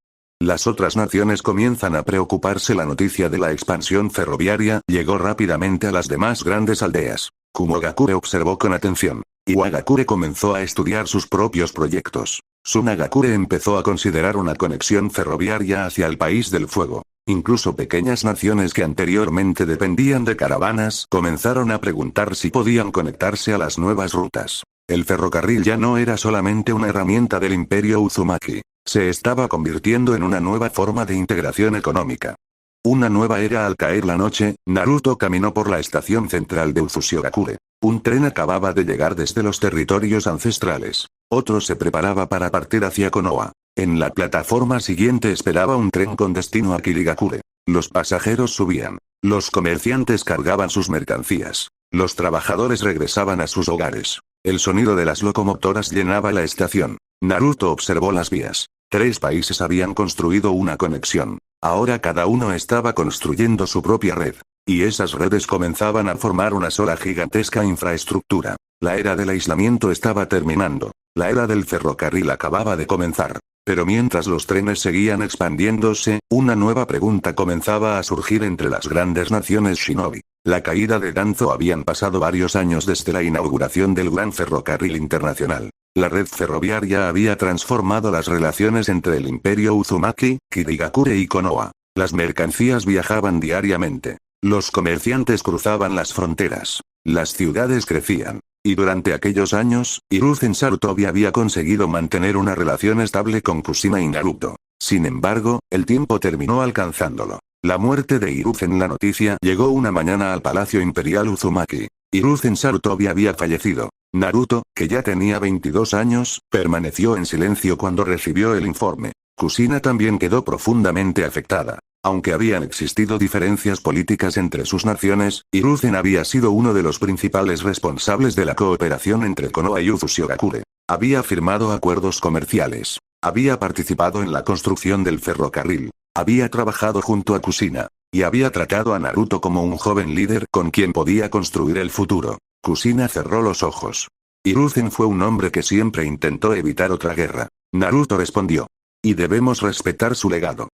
Las otras naciones comienzan a preocuparse. La noticia de la expansión ferroviaria llegó rápidamente a las demás grandes aldeas. Kumogakure observó con atención. Iwagakure comenzó a estudiar sus propios proyectos. Sunagakure empezó a considerar una conexión ferroviaria hacia el país del fuego. Incluso pequeñas naciones que anteriormente dependían de caravanas comenzaron a preguntar si podían conectarse a las nuevas rutas. El ferrocarril ya no era solamente una herramienta del imperio Uzumaki. Se estaba convirtiendo en una nueva forma de integración económica. Una nueva era. Al caer la noche, Naruto caminó por la estación central de Uzushigakure. Un tren acababa de llegar desde los territorios ancestrales. Otro se preparaba para partir hacia Konoha. En la plataforma siguiente esperaba un tren con destino a Kirigakure. Los pasajeros subían. Los comerciantes cargaban sus mercancías. Los trabajadores regresaban a sus hogares. El sonido de las locomotoras llenaba la estación. Naruto observó las vías. 3 países habían construido una conexión. Ahora cada uno estaba construyendo su propia red. Y esas redes comenzaban a formar una sola gigantesca infraestructura. La era del aislamiento estaba terminando. La era del ferrocarril acababa de comenzar. Pero mientras los trenes seguían expandiéndose, una nueva pregunta comenzaba a surgir entre las grandes naciones shinobi. La caída de Danzo. Habían pasado varios años desde la inauguración del Gran Ferrocarril Internacional. La red ferroviaria había transformado las relaciones entre el imperio Uzumaki, Kirigakure y Konoha. Las mercancías viajaban diariamente. Los comerciantes cruzaban las fronteras. Las ciudades crecían. Y durante aquellos años, Hiruzen Sarutobi había conseguido mantener una relación estable con Kushina y Naruto. Sin embargo, el tiempo terminó alcanzándolo. La muerte de Hiruzen. La noticia llegó una mañana al Palacio Imperial Uzumaki. Hiruzen Sarutobi había fallecido. Naruto, que ya tenía 22 años, permaneció en silencio cuando recibió el informe. Kushina también quedó profundamente afectada. Aunque habían existido diferencias políticas entre sus naciones, Hiruzen había sido uno de los principales responsables de la cooperación entre Konoha y Uzushigakure. Había firmado acuerdos comerciales. Había participado en la construcción del ferrocarril. Había trabajado junto a Kushina. Y había tratado a Naruto como un joven líder con quien podía construir el futuro. Kushina cerró los ojos. Hiruzen fue un hombre que siempre intentó evitar otra guerra. Naruto respondió. Y debemos respetar su legado.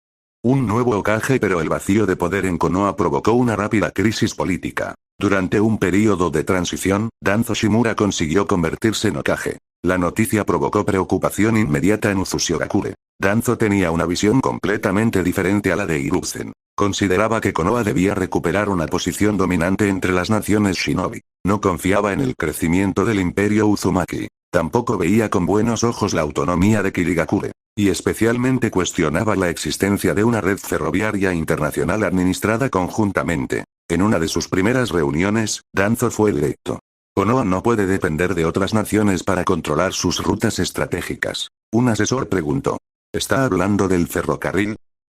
Un nuevo Hokage. Pero el vacío de poder en Konoha provocó una rápida crisis política. Durante un período de transición, Danzo Shimura consiguió convertirse en Hokage. La noticia provocó preocupación inmediata en Uzushigakure. Danzo tenía una visión completamente diferente a la de Hiruzen. Consideraba que Konoha debía recuperar una posición dominante entre las naciones shinobi. No confiaba en el crecimiento del imperio Uzumaki. Tampoco veía con buenos ojos la autonomía de Kirigakure. Y especialmente cuestionaba la existencia de una red ferroviaria internacional administrada conjuntamente. En una de sus primeras reuniones, Danzo fue directo. Konoha no puede depender de otras naciones para controlar sus rutas estratégicas. Un asesor preguntó. ¿Está hablando del ferrocarril?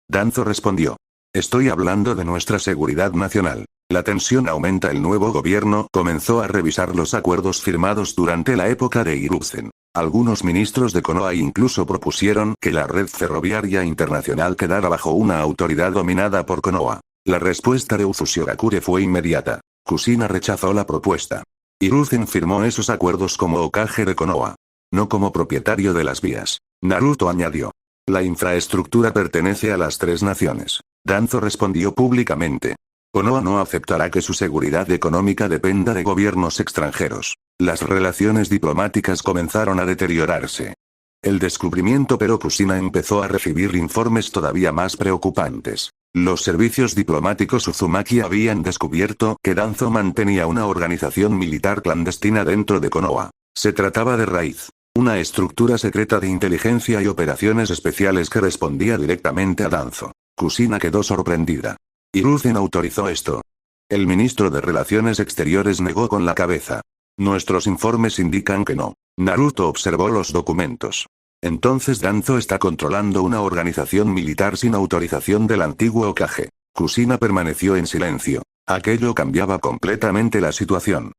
Danzo respondió. Estoy hablando de nuestra seguridad nacional. La tensión aumenta. El nuevo gobierno comenzó a revisar los acuerdos firmados durante la época de Hiruzen. Algunos ministros de Konoha incluso propusieron que la red ferroviaria internacional quedara bajo una autoridad dominada por Konoha. La respuesta de Uzushigakure fue inmediata. Kushina rechazó la propuesta. Hiruzen firmó esos acuerdos como Hokage de Konoha, no como propietario de las vías. Naruto añadió. La infraestructura pertenece a las tres naciones. Danzo respondió públicamente. Konoha no aceptará que su seguridad económica dependa de gobiernos extranjeros. Las relaciones diplomáticas comenzaron a deteriorarse. El descubrimiento, pero Kushina empezó a recibir informes todavía más preocupantes. Los servicios diplomáticos Uzumaki habían descubierto que Danzo mantenía una organización militar clandestina dentro de Konoha. Se trataba de Raíz, una estructura secreta de inteligencia y operaciones especiales que respondía directamente a Danzo. Kushina quedó sorprendida. Hiruzen autorizó esto. El ministro de Relaciones Exteriores negó con la cabeza. Nuestros informes indican que no. Naruto observó los documentos. Entonces Danzo está controlando una organización militar sin autorización del antiguo Hokage. Kushina permaneció en silencio. Aquello cambiaba completamente la situación.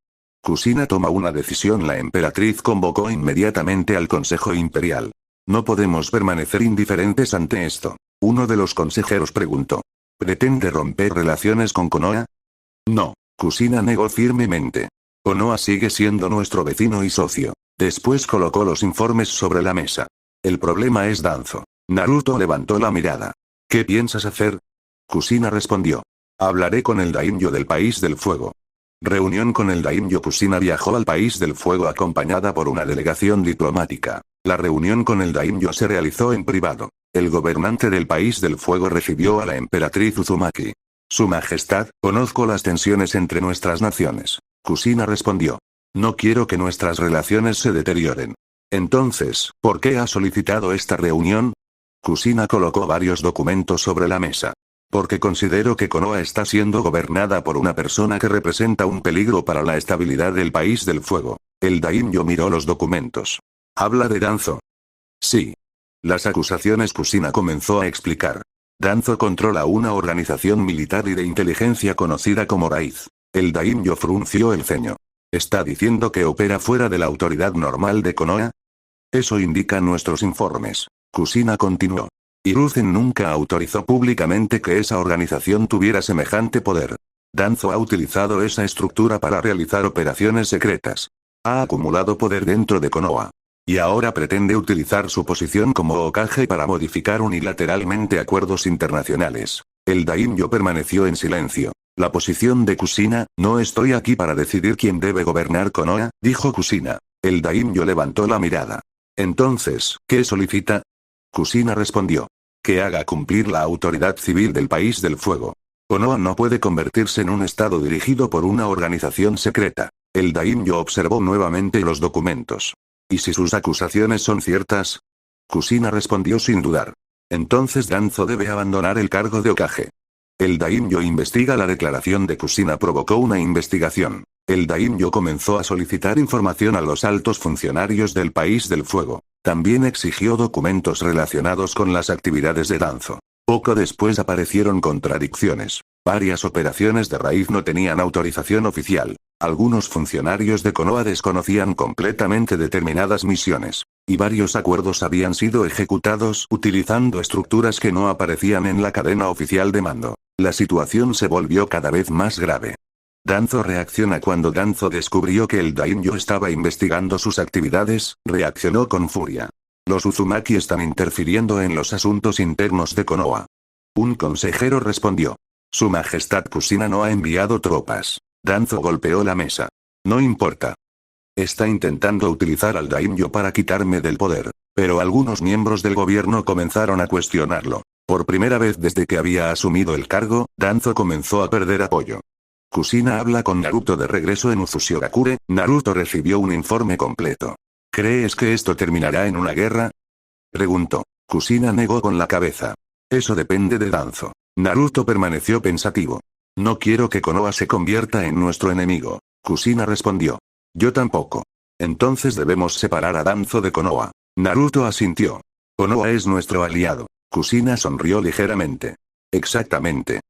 Kushina toma una decisión. La emperatriz convocó inmediatamente al Consejo Imperial. No podemos permanecer indiferentes ante esto. Uno de los consejeros preguntó. ¿Pretende romper relaciones con Konoha? No. Kushina negó firmemente. Konoha sigue siendo nuestro vecino y socio. Después colocó los informes sobre la mesa. El problema es Danzo. Naruto levantó la mirada. ¿Qué piensas hacer? Kushina respondió. Hablaré con el daimyo del País del Fuego. Reunión con el daimyo. Kushina viajó al País del Fuego acompañada por una delegación diplomática. La reunión con el daimyo se realizó en privado. El gobernante del País del Fuego recibió a la emperatriz Uzumaki. Su Majestad, conozco las tensiones entre nuestras naciones. Kushina respondió. No quiero que nuestras relaciones se deterioren. Entonces, ¿por qué ha solicitado esta reunión? Kushina colocó varios documentos sobre la mesa. Porque considero que Konoha está siendo gobernada por una persona que representa un peligro para la estabilidad del País del Fuego. El daimyo miró los documentos. ¿Habla de Danzo? Sí. Las acusaciones. Kushina comenzó a explicar. Danzo controla una organización militar y de inteligencia conocida como Raíz. El daimyo frunció el ceño. ¿Está diciendo que opera fuera de la autoridad normal de Konoha? Eso indican nuestros informes. Kushina continuó. Hiruzen nunca autorizó públicamente que esa organización tuviera semejante poder. Danzo ha utilizado esa estructura para realizar operaciones secretas. Ha acumulado poder dentro de Konoha. Y ahora pretende utilizar su posición como Hokage para modificar unilateralmente acuerdos internacionales. El daimyo permaneció en silencio. La posición de Kushina, no estoy aquí para decidir quién debe gobernar Konoha, dijo Kushina. El daimyo levantó la mirada. Entonces, ¿qué solicita? Kushina respondió. Que haga cumplir la autoridad civil del País del Fuego. Konoha no puede convertirse en un estado dirigido por una organización secreta. El daimyo observó nuevamente los documentos. ¿Y si sus acusaciones son ciertas? Kushina respondió sin dudar. Entonces Danzo debe abandonar el cargo de Hokage. El daimyo investiga. La declaración de Kushina provocó una investigación. El daimyo comenzó a solicitar información a los altos funcionarios del País del Fuego. También exigió documentos relacionados con las actividades de Danzo. Poco después aparecieron contradicciones. Varias operaciones de Raíz no tenían autorización oficial. Algunos funcionarios de Konoha desconocían completamente determinadas misiones. Y varios acuerdos habían sido ejecutados utilizando estructuras que no aparecían en la cadena oficial de mando. La situación se volvió cada vez más grave. Danzo reacciona. Cuando Danzo descubrió que el daimyo estaba investigando sus actividades, reaccionó con furia. Los Uzumaki están interfiriendo en los asuntos internos de Konoha. Un consejero respondió. Su Majestad Kushina no ha enviado tropas. Danzo golpeó la mesa. No importa. Está intentando utilizar al daimyo para quitarme del poder. Pero algunos miembros del gobierno comenzaron a cuestionarlo. Por primera vez desde que había asumido el cargo, Danzo comenzó a perder apoyo. Kushina habla con Naruto de regreso en Uzushigakure. Naruto recibió un informe completo. ¿Crees que esto terminará en una guerra? Preguntó. Kushina negó con la cabeza. Eso depende de Danzo. Naruto permaneció pensativo. No quiero que Konoha se convierta en nuestro enemigo. Kushina respondió. Yo tampoco. Entonces debemos separar a Danzo de Konoha. Naruto asintió. Konoha es nuestro aliado. Kushina sonrió ligeramente. Exactamente.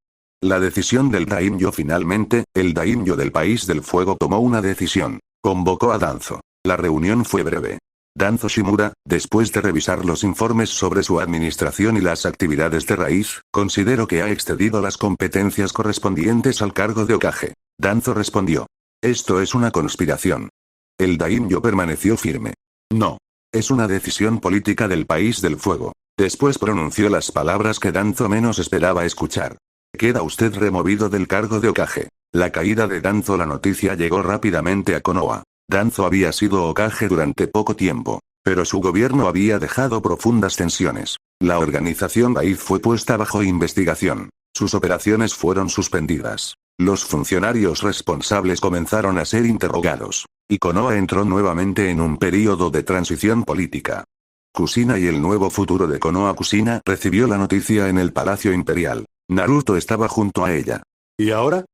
La decisión del Daimyo finalmente, el Daimyo del País del Fuego tomó una decisión. Convocó a Danzo. La reunión fue breve. Danzo Shimura, después de revisar los informes sobre su administración y las actividades de raíz, considero que ha excedido las competencias correspondientes al cargo de Hokage. Danzo respondió. Esto es una conspiración. El Daimyo permaneció firme. No. Es una decisión política del País del Fuego. Después pronunció las palabras que Danzo menos esperaba escuchar. Queda usted removido del cargo de Hokage. La caída de Danzo. La noticia llegó rápidamente a Konoha. Danzo había sido Hokage durante poco tiempo, pero su gobierno había dejado profundas tensiones. La organización raíz fue puesta bajo investigación. Sus operaciones fueron suspendidas. Los funcionarios responsables comenzaron a ser interrogados. Y Konoha entró nuevamente en un período de transición política. Kushina y el nuevo futuro de Konoha. Kushina recibió la noticia en el Palacio Imperial. Naruto estaba junto a ella. ¿Y ahora?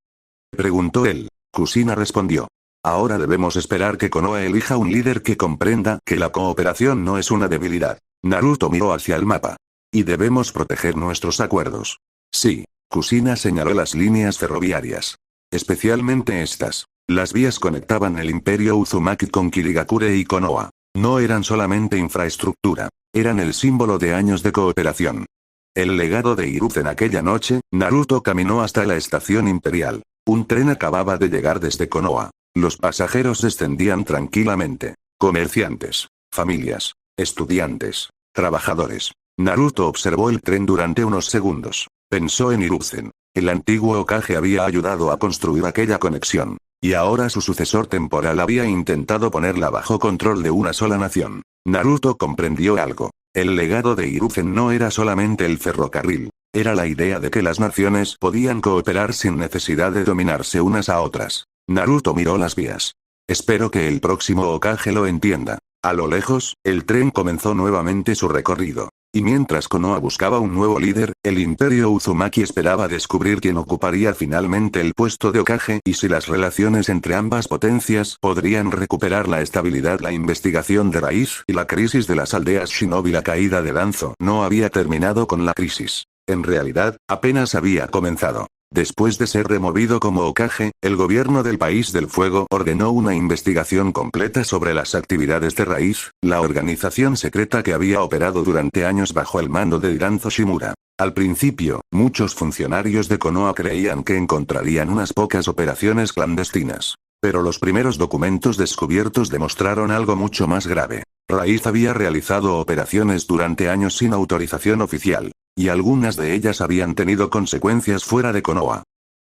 Preguntó él. Kushina respondió. Ahora debemos esperar que Konoha elija un líder que comprenda que la cooperación no es una debilidad. Naruto miró hacia el mapa. Y debemos proteger nuestros acuerdos. Sí. Kushina señaló las líneas ferroviarias. Especialmente estas. Las vías conectaban el Imperio Uzumaki con Kirigakure y Konoha. No eran solamente infraestructura. Eran el símbolo de años de cooperación. El legado de Hiruzen. Aquella noche, Naruto caminó hasta la estación imperial. Un tren acababa de llegar desde Konoha. Los pasajeros descendían tranquilamente. Comerciantes, familias, estudiantes, trabajadores. Naruto observó el tren durante unos segundos. Pensó en Hiruzen. El antiguo Hokage había ayudado a construir aquella conexión. Y ahora su sucesor temporal había intentado ponerla bajo control de una sola nación. Naruto comprendió algo. El legado de Hiruzen no era solamente el ferrocarril. Era la idea de que las naciones podían cooperar sin necesidad de dominarse unas a otras. Naruto miró las vías. Espero que el próximo Hokage lo entienda. A lo lejos, el tren comenzó nuevamente su recorrido. Y mientras Konoha buscaba un nuevo líder, el Imperio Uzumaki esperaba descubrir quién ocuparía finalmente el puesto de Hokage y si las relaciones entre ambas potencias podrían recuperar la estabilidad. La investigación de raíz y la crisis de las aldeas Shinobi. La caída de Danzo no había terminado con la crisis. En realidad, apenas había comenzado. Después de ser removido como Hokage, el gobierno del País del Fuego ordenó una investigación completa sobre las actividades de raíz, la organización secreta que había operado durante años bajo el mando de Danzo Shimura. Al principio, muchos funcionarios de Konoha creían que encontrarían unas pocas operaciones clandestinas. Pero los primeros documentos descubiertos demostraron algo mucho más grave. Raíz había realizado operaciones durante años sin autorización oficial. Y algunas de ellas habían tenido consecuencias fuera de Konoha.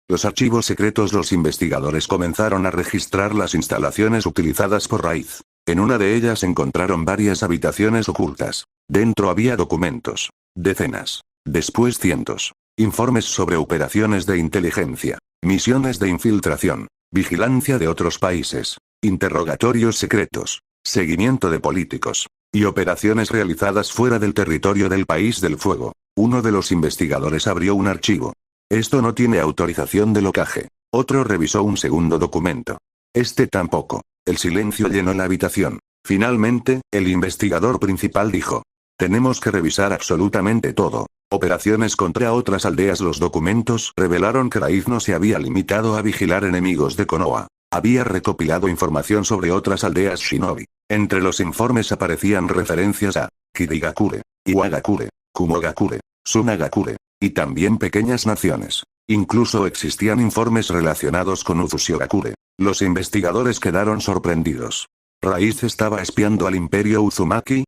Los archivos secretos. Los investigadores comenzaron a registrar las instalaciones utilizadas por Raíz. En una de ellas encontraron varias habitaciones ocultas. Dentro había documentos. Decenas. Después cientos. Informes sobre operaciones de inteligencia. Misiones de infiltración. Vigilancia de otros países. Interrogatorios secretos. Seguimiento de políticos. Y operaciones realizadas fuera del territorio del País del Fuego. Uno de los investigadores abrió un archivo. Esto no tiene autorización del Hokage. Otro revisó un segundo documento. Este tampoco. El silencio llenó la habitación. Finalmente, el investigador principal dijo. Tenemos que revisar absolutamente todo. Operaciones contra otras aldeas. Los documentos revelaron que Raíz no se había limitado a vigilar enemigos de Konoha. Había recopilado información sobre otras aldeas Shinobi. Entre los informes aparecían referencias a Kirigakure, Iwagakure, Kumogakure, Tsunagakure, y también pequeñas naciones. Incluso existían informes relacionados con Uzushigakure. Los investigadores quedaron sorprendidos. ¿Raíz estaba espiando al Imperio Uzumaki?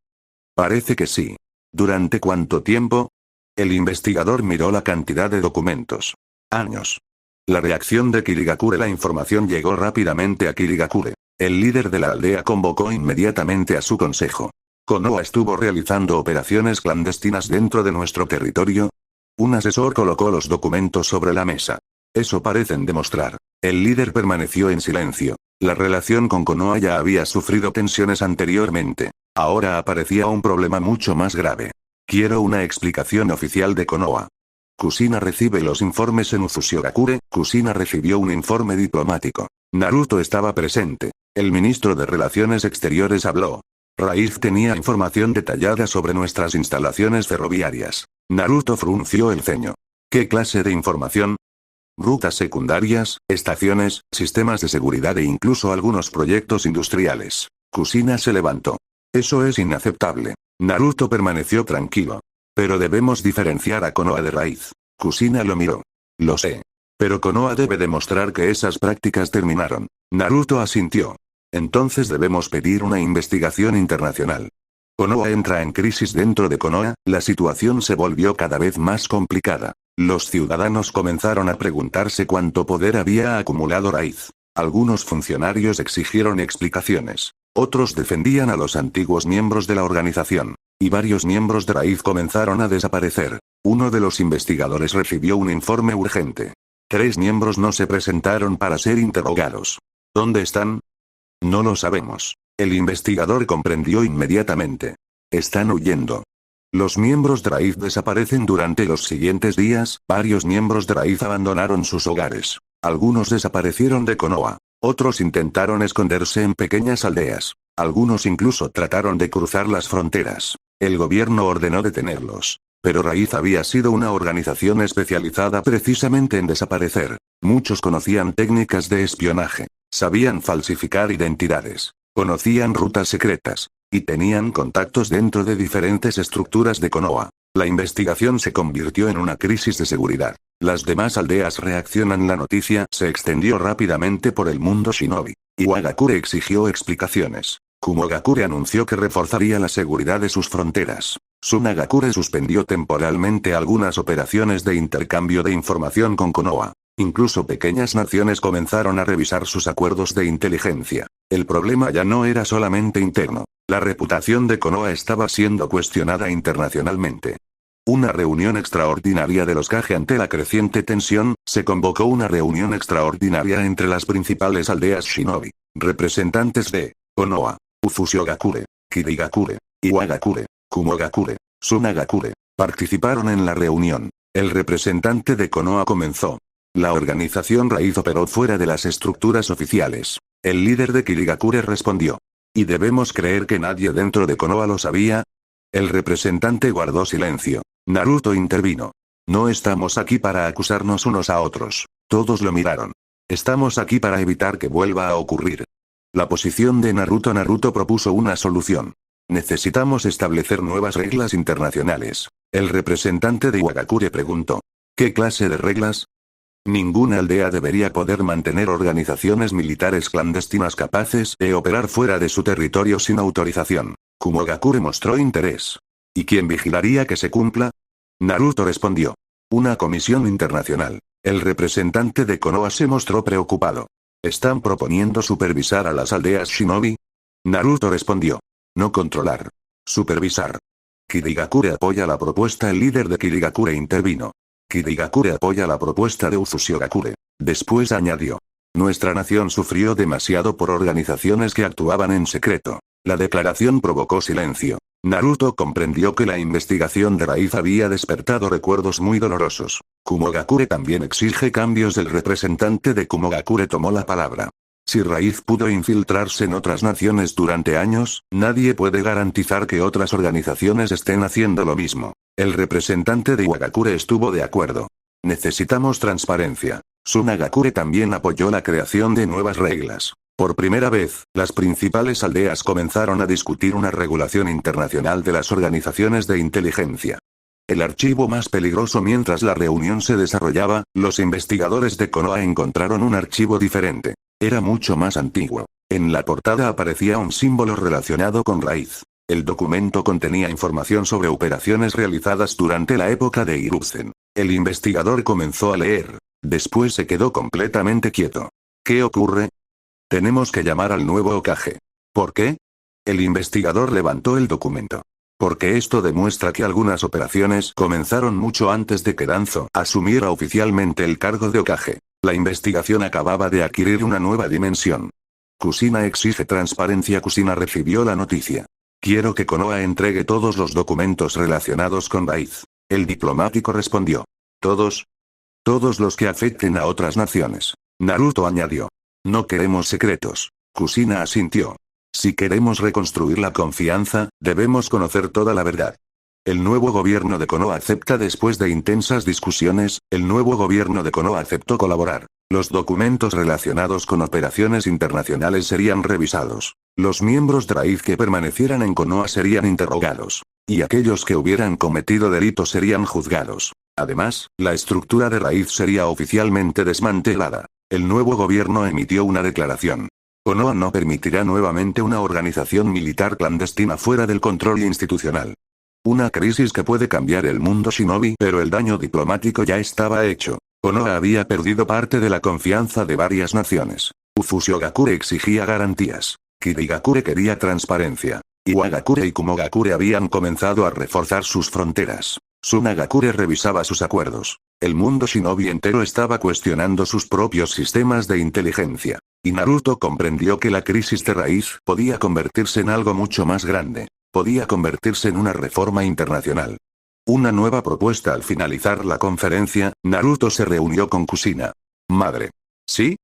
Parece que sí. ¿Durante cuánto tiempo? El investigador miró la cantidad de documentos. Años. La reacción de Kirigakure. La información llegó rápidamente a Kirigakure. El líder de la aldea convocó inmediatamente a su consejo. ¿Konoha estuvo realizando operaciones clandestinas dentro de nuestro territorio? Un asesor colocó los documentos sobre la mesa. Eso parecen demostrar. El líder permaneció en silencio. La relación con Konoha ya había sufrido tensiones anteriormente. Ahora aparecía un problema mucho más grave. Quiero una explicación oficial de Konoha. Kushina recibe los informes en Uzushigakure. Kushina recibió un informe diplomático. Naruto estaba presente. El ministro de Relaciones Exteriores habló. Raíz tenía información detallada sobre nuestras instalaciones ferroviarias. Naruto frunció el ceño. ¿Qué clase de información? Rutas secundarias, estaciones, sistemas de seguridad e incluso algunos proyectos industriales. Kushina se levantó. Eso es inaceptable. Naruto permaneció tranquilo. Pero debemos diferenciar a Konoha de raíz. Kushina lo miró. Lo sé. Pero Konoha debe demostrar que esas prácticas terminaron. Naruto asintió. Entonces debemos pedir una investigación internacional. Konoha entra en crisis dentro de Konoha, la situación se volvió cada vez más complicada. Los ciudadanos comenzaron a preguntarse cuánto poder había acumulado Raíz. Algunos funcionarios exigieron explicaciones. Otros defendían a los antiguos miembros de la organización. Y varios miembros de Raíz comenzaron a desaparecer. Uno de los investigadores recibió un informe urgente. 3 miembros no se presentaron para ser interrogados. ¿Dónde están? No lo sabemos. El investigador comprendió inmediatamente. Están huyendo. Los miembros de Raíz desaparecen durante los siguientes días, varios miembros de Raíz abandonaron sus hogares. Algunos desaparecieron de Konoha. Otros intentaron esconderse en pequeñas aldeas. Algunos incluso trataron de cruzar las fronteras. El gobierno ordenó detenerlos. Pero Raíz había sido una organización especializada precisamente en desaparecer. Muchos conocían técnicas de espionaje. Sabían falsificar identidades. Conocían rutas secretas. Y tenían contactos dentro de diferentes estructuras de Konoha. La investigación se convirtió en una crisis de seguridad. Las demás aldeas reaccionan. La noticia se extendió rápidamente por el mundo shinobi. Iwagakure exigió explicaciones. Kumogakure anunció que reforzaría la seguridad de sus fronteras. Tsunagakure suspendió temporalmente algunas operaciones de intercambio de información con Konoha. Incluso pequeñas naciones comenzaron a revisar sus acuerdos de inteligencia. El problema ya no era solamente interno. La reputación de Konoha estaba siendo cuestionada internacionalmente. Una reunión extraordinaria de los Kage. Ante la creciente tensión, se convocó una reunión extraordinaria entre las principales aldeas shinobi. Representantes de Konoha, Ufushigakure, Kirigakure, Iwagakure, Kumogakure, Tsunagakure, participaron en la reunión. El representante de Konoha comenzó. La organización Raíz operó fuera de las estructuras oficiales. El líder de Kirigakure respondió. ¿Y debemos creer que nadie dentro de Konoha lo sabía? El representante guardó silencio. Naruto intervino. No estamos aquí para acusarnos unos a otros. Todos lo miraron. Estamos aquí para evitar que vuelva a ocurrir. La posición de Naruto propuso una solución. Necesitamos establecer nuevas reglas internacionales. El representante de Iwagakure preguntó. ¿Qué clase de reglas? Ninguna aldea debería poder mantener organizaciones militares clandestinas capaces de operar fuera de su territorio sin autorización. Kumogakure mostró interés. ¿Y quién vigilaría que se cumpla? Naruto respondió. Una comisión internacional. El representante de Konoha se mostró preocupado. ¿Están proponiendo supervisar a las aldeas shinobi? Naruto respondió. No controlar. Supervisar. Kirigakure apoya la propuesta. El líder de Kirigakure intervino. Kirigakure apoya la propuesta de Ufushigakure. Después añadió. Nuestra nación sufrió demasiado por organizaciones que actuaban en secreto. La declaración provocó silencio. Naruto comprendió que la investigación de Raíz había despertado recuerdos muy dolorosos. Kumogakure también exige cambios. El representante de Kumogakure tomó la palabra. Si Raíz pudo infiltrarse en otras naciones durante años, nadie puede garantizar que otras organizaciones estén haciendo lo mismo. El representante de Iwagakure estuvo de acuerdo. Necesitamos transparencia. Tsunagakure también apoyó la creación de nuevas reglas. Por primera vez, las principales aldeas comenzaron a discutir una regulación internacional de las organizaciones de inteligencia. El archivo más peligroso. Mientras la reunión se desarrollaba, los investigadores de Konoha encontraron un archivo diferente. Era mucho más antiguo. En la portada aparecía un símbolo relacionado con Raíz. El documento contenía información sobre operaciones realizadas durante la época de Hiruzen. El investigador comenzó a leer. Después se quedó completamente quieto. ¿Qué ocurre? Tenemos que llamar al nuevo Hokage. ¿Por qué? El investigador levantó el documento. Porque esto demuestra que algunas operaciones comenzaron mucho antes de que Danzo asumiera oficialmente el cargo de Hokage. La investigación acababa de adquirir una nueva dimensión. Kushina exige transparencia. Kushina recibió la noticia. Quiero que Konoha entregue todos los documentos relacionados con Raíz. El diplomático respondió. ¿Todos? Todos los que afecten a otras naciones. Naruto añadió. No queremos secretos. Kushina asintió. Si queremos reconstruir la confianza, debemos conocer toda la verdad. El nuevo gobierno de Konoha acepta. Después de intensas discusiones, el nuevo gobierno de Konoha aceptó colaborar. Los documentos relacionados con operaciones internacionales serían revisados. Los miembros de Raíz que permanecieran en Konoha serían interrogados. Y aquellos que hubieran cometido delitos serían juzgados. Además, la estructura de Raíz sería oficialmente desmantelada. El nuevo gobierno emitió una declaración. Konoha no permitirá nuevamente una organización militar clandestina fuera del control institucional. Una crisis que puede cambiar el mundo shinobi, pero el daño diplomático ya estaba hecho. Konoha había perdido parte de la confianza de varias naciones. Ufushigakure exigía garantías. Kirigakure quería transparencia. Iwagakure y Kumogakure habían comenzado a reforzar sus fronteras. Tsunagakure revisaba sus acuerdos. El mundo shinobi entero estaba cuestionando sus propios sistemas de inteligencia. Y Naruto comprendió que la crisis de Raíz podía convertirse en algo mucho más grande. Podía convertirse en una reforma internacional. Una nueva propuesta. Al finalizar la conferencia, Naruto se reunió con Kushina. Madre. ¿Sí?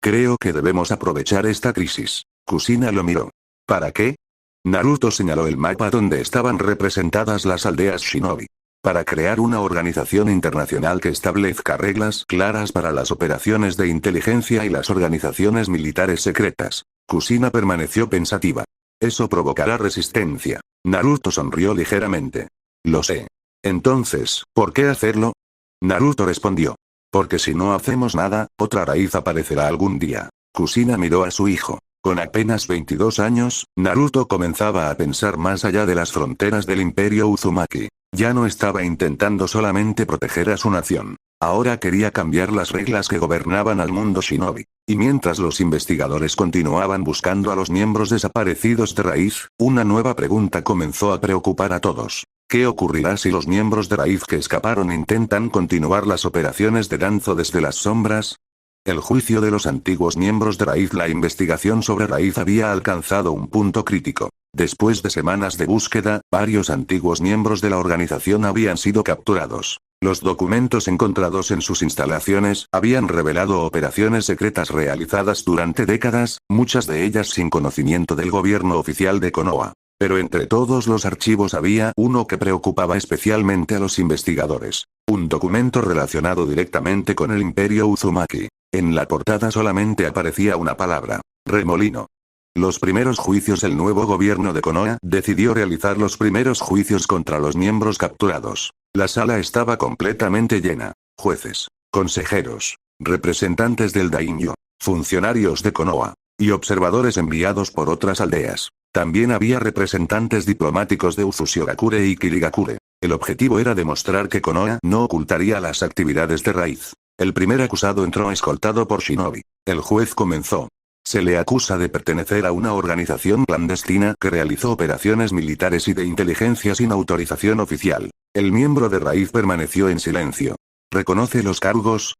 Creo que debemos aprovechar esta crisis. Kushina lo miró. ¿Para qué? Naruto señaló el mapa donde estaban representadas las aldeas shinobi. Para crear una organización internacional que establezca reglas claras para las operaciones de inteligencia y las organizaciones militares secretas. Kushina permaneció pensativa. Eso provocará resistencia. Naruto sonrió ligeramente. Lo sé. Entonces, ¿por qué hacerlo? Naruto respondió. Porque si no hacemos nada, otra raíz aparecerá algún día. Kushina miró a su hijo. Con apenas 22 años, Naruto comenzaba a pensar más allá de las fronteras del Imperio Uzumaki. Ya no estaba intentando solamente proteger a su nación. Ahora quería cambiar las reglas que gobernaban al mundo shinobi. Y mientras los investigadores continuaban buscando a los miembros desaparecidos de Raíz, una nueva pregunta comenzó a preocupar a todos. ¿Qué ocurrirá si los miembros de Raíz que escaparon intentan continuar las operaciones de Danzo desde las sombras? El juicio de los antiguos miembros de Raíz. La investigación sobre Raíz había alcanzado un punto crítico. Después de semanas de búsqueda, varios antiguos miembros de la organización habían sido capturados. Los documentos encontrados en sus instalaciones habían revelado operaciones secretas realizadas durante décadas, muchas de ellas sin conocimiento del gobierno oficial de Konoha. Pero entre todos los archivos había uno que preocupaba especialmente a los investigadores. Un documento relacionado directamente con el Imperio Uzumaki. En la portada solamente aparecía una palabra: remolino. Los primeros juicios. El nuevo gobierno de Konoha decidió realizar los primeros juicios contra los miembros capturados. La sala estaba completamente llena. Jueces, consejeros, representantes del daimyo, funcionarios de Konoha, y observadores enviados por otras aldeas. También había representantes diplomáticos de Ufushigakure y Kirigakure. El objetivo era demostrar que Konoha no ocultaría las actividades de Raíz. El primer acusado entró escoltado por shinobi. El juez comenzó. Se le acusa de pertenecer a una organización clandestina que realizó operaciones militares y de inteligencia sin autorización oficial. El miembro de Raíz permaneció en silencio. ¿Reconoce los cargos?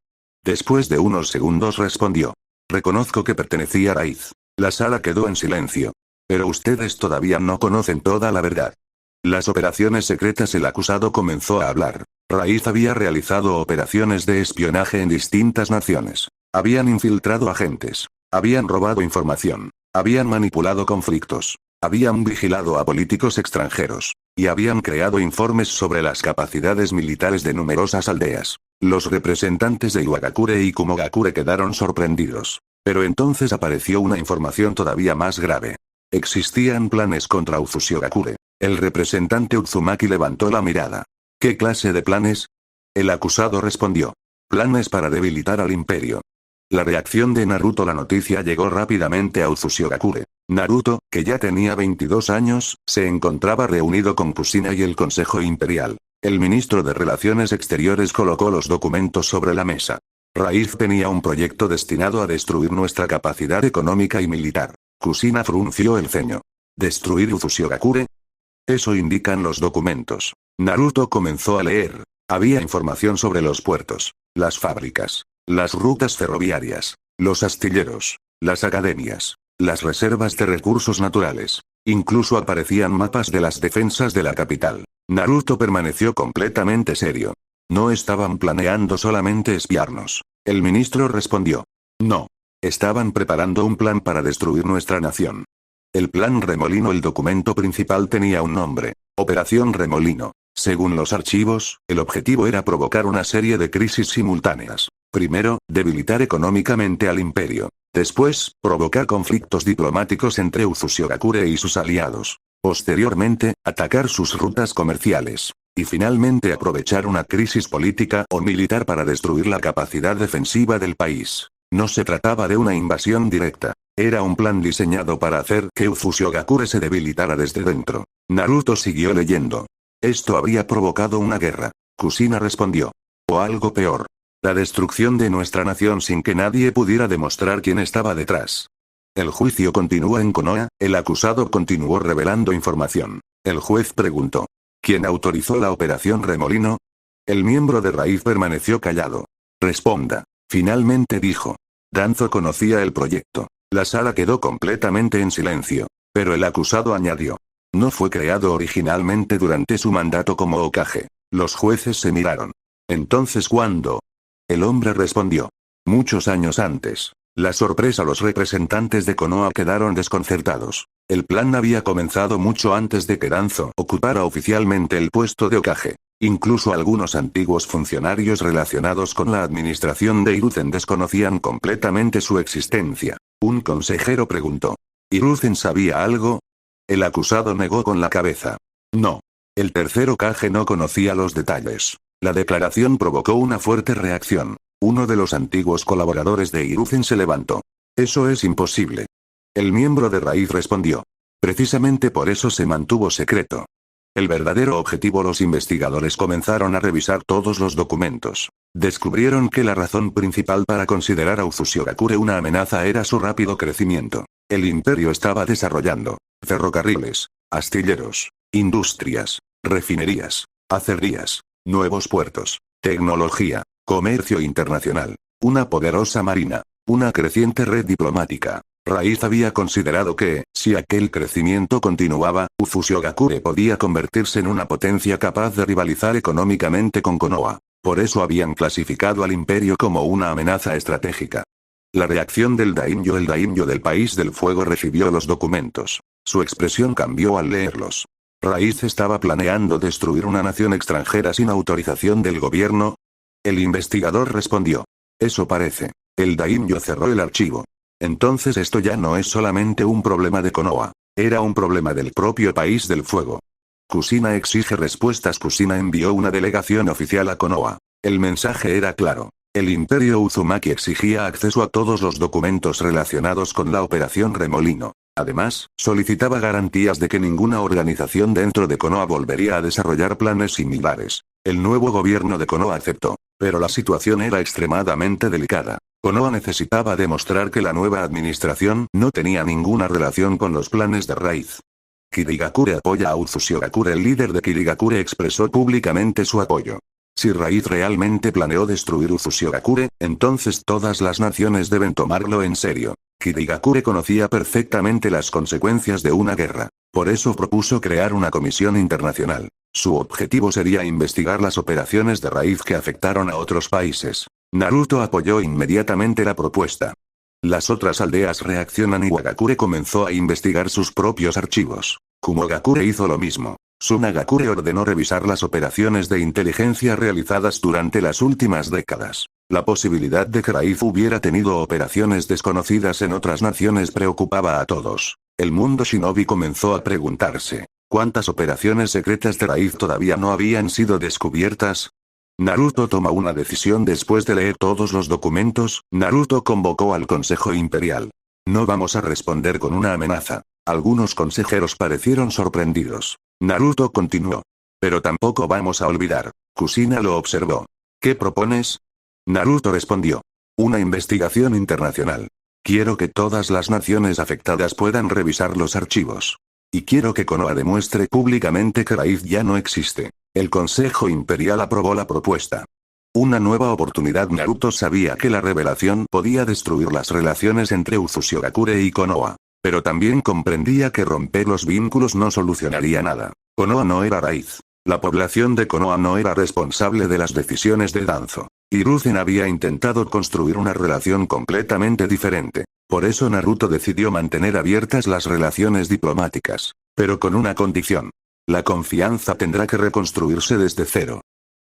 Después de unos segundos respondió. Reconozco que pertenecía a Raíz. La sala quedó en silencio. Pero ustedes todavía no conocen toda la verdad. Las operaciones secretas. El acusado comenzó a hablar. Raíz había realizado operaciones de espionaje en distintas naciones. Habían infiltrado agentes. Habían robado información. Habían manipulado conflictos. Habían vigilado a políticos extranjeros. Y habían creado informes sobre las capacidades militares de numerosas aldeas. Los representantes de Iwagakure y Kumogakure quedaron sorprendidos. Pero entonces apareció una información todavía más grave. Existían planes contra Ufushigakure. El representante Uzumaki levantó la mirada. ¿Qué clase de planes? El acusado respondió. Planes para debilitar al imperio. La reacción de Naruto. La noticia llegó rápidamente a Ufushigakure. Naruto, que ya tenía 22 años, se encontraba reunido con Kushina y el Consejo Imperial. El ministro de Relaciones Exteriores colocó los documentos sobre la mesa. Raíz tenía un proyecto destinado a destruir nuestra capacidad económica y militar. Kushina frunció el ceño. ¿Destruir Ufushigakure? Eso indican los documentos. Naruto comenzó a leer. Había información sobre los puertos, las fábricas, las rutas ferroviarias, los astilleros, las academias, las reservas de recursos naturales. Incluso aparecían mapas de las defensas de la capital. Naruto permaneció completamente serio. No estaban planeando solamente espiarnos. El ministro respondió. No. Estaban preparando un plan para destruir nuestra nación. El plan Remolino. El documento principal tenía un nombre. Operación Remolino. Según los archivos, el objetivo era provocar una serie de crisis simultáneas. Primero, debilitar económicamente al imperio. Después, provocar conflictos diplomáticos entre Uzushigakure y sus aliados. Posteriormente, atacar sus rutas comerciales. Y finalmente aprovechar una crisis política o militar para destruir la capacidad defensiva del país. No se trataba de una invasión directa. Era un plan diseñado para hacer que Uzushigakure se debilitara desde dentro. Naruto siguió leyendo. Esto habría provocado una guerra. Kushina respondió. O algo peor. La destrucción de nuestra nación sin que nadie pudiera demostrar quién estaba detrás. El juicio continúa en Konoha, el acusado continuó revelando información. El juez preguntó. ¿Quién autorizó la operación Remolino? El miembro de Raíz permaneció callado. Responda. Finalmente dijo. Danzo conocía el proyecto. La sala quedó completamente en silencio. Pero el acusado añadió. No fue creado originalmente durante su mandato como Hokage. Los jueces se miraron. ¿Entonces cuándo? El hombre respondió. Muchos años antes. La sorpresa, los representantes de Konoha quedaron desconcertados. El plan había comenzado mucho antes de que Danzo ocupara oficialmente el puesto de Hokage. Incluso algunos antiguos funcionarios relacionados con la administración de Hiruzen desconocían completamente su existencia. Un consejero preguntó. ¿Hiruzen sabía algo? El acusado negó con la cabeza. No. El tercer Hokage no conocía los detalles. La declaración provocó una fuerte reacción. Uno de los antiguos colaboradores de Hiruzen se levantó. Eso es imposible. El miembro de Raíz respondió. Precisamente por eso se mantuvo secreto. El verdadero objetivo, los investigadores comenzaron a revisar todos los documentos. Descubrieron que la razón principal para considerar a Uzushigakure una amenaza era su rápido crecimiento. El imperio estaba desarrollando ferrocarriles, astilleros, industrias, refinerías, acerías, nuevos puertos, tecnología, comercio internacional, una poderosa marina, una creciente red diplomática. Raíz había considerado que, si aquel crecimiento continuaba, Uzushigakure podía convertirse en una potencia capaz de rivalizar económicamente con Konoha. Por eso habían clasificado al imperio como una amenaza estratégica. La reacción del daimyo. El daimyo del País del Fuego recibió los documentos. Su expresión cambió al leerlos. ¿Raíz estaba planeando destruir una nación extranjera sin autorización del gobierno? El investigador respondió. Eso parece. El daimyo cerró el archivo. Entonces esto ya no es solamente un problema de Konoha. Era un problema del propio País del Fuego. Kushina exige respuestas. Kushina envió una delegación oficial a Konoha. El mensaje era claro. El Imperio Uzumaki exigía acceso a todos los documentos relacionados con la operación Remolino. Además, solicitaba garantías de que ninguna organización dentro de Konoha volvería a desarrollar planes similares. El nuevo gobierno de Konoha aceptó. Pero la situación era extremadamente delicada. Konoha necesitaba demostrar que la nueva administración no tenía ninguna relación con los planes de Raíz. Kirigakure apoya a Uzushigakure. El líder de Kirigakure expresó públicamente su apoyo. Si Raíz realmente planeó destruir Uzushigakure, entonces todas las naciones deben tomarlo en serio. Kirigakure conocía perfectamente las consecuencias de una guerra. Por eso propuso crear una comisión internacional. Su objetivo sería investigar las operaciones de Raíz que afectaron a otros países. Naruto apoyó inmediatamente la propuesta. Las otras aldeas reaccionan y Wagakure comenzó a investigar sus propios archivos. Kumogakure hizo lo mismo. Tsunagakure ordenó revisar las operaciones de inteligencia realizadas durante las últimas décadas. La posibilidad de que Raíz hubiera tenido operaciones desconocidas en otras naciones preocupaba a todos. El mundo shinobi comenzó a preguntarse, ¿cuántas operaciones secretas de Raíz todavía no habían sido descubiertas? Naruto toma una decisión después de leer todos los documentos. Naruto convocó al Consejo Imperial. No vamos a responder con una amenaza. Algunos consejeros parecieron sorprendidos. Naruto continuó. Pero tampoco vamos a olvidar. Kushina lo observó. ¿Qué propones? Naruto respondió. Una investigación internacional. Quiero que todas las naciones afectadas puedan revisar los archivos. Y quiero que Konoha demuestre públicamente que Raíz ya no existe. El Consejo Imperial aprobó la propuesta. Una nueva oportunidad. Naruto sabía que la revelación podía destruir las relaciones entre Uzushigakure y Konoha. Pero también comprendía que romper los vínculos no solucionaría nada. Konoha no era Raíz. La población de Konoha no era responsable de las decisiones de Danzo. Hiruzen había intentado construir una relación completamente diferente. Por eso Naruto decidió mantener abiertas las relaciones diplomáticas. Pero con una condición. La confianza tendrá que reconstruirse desde cero.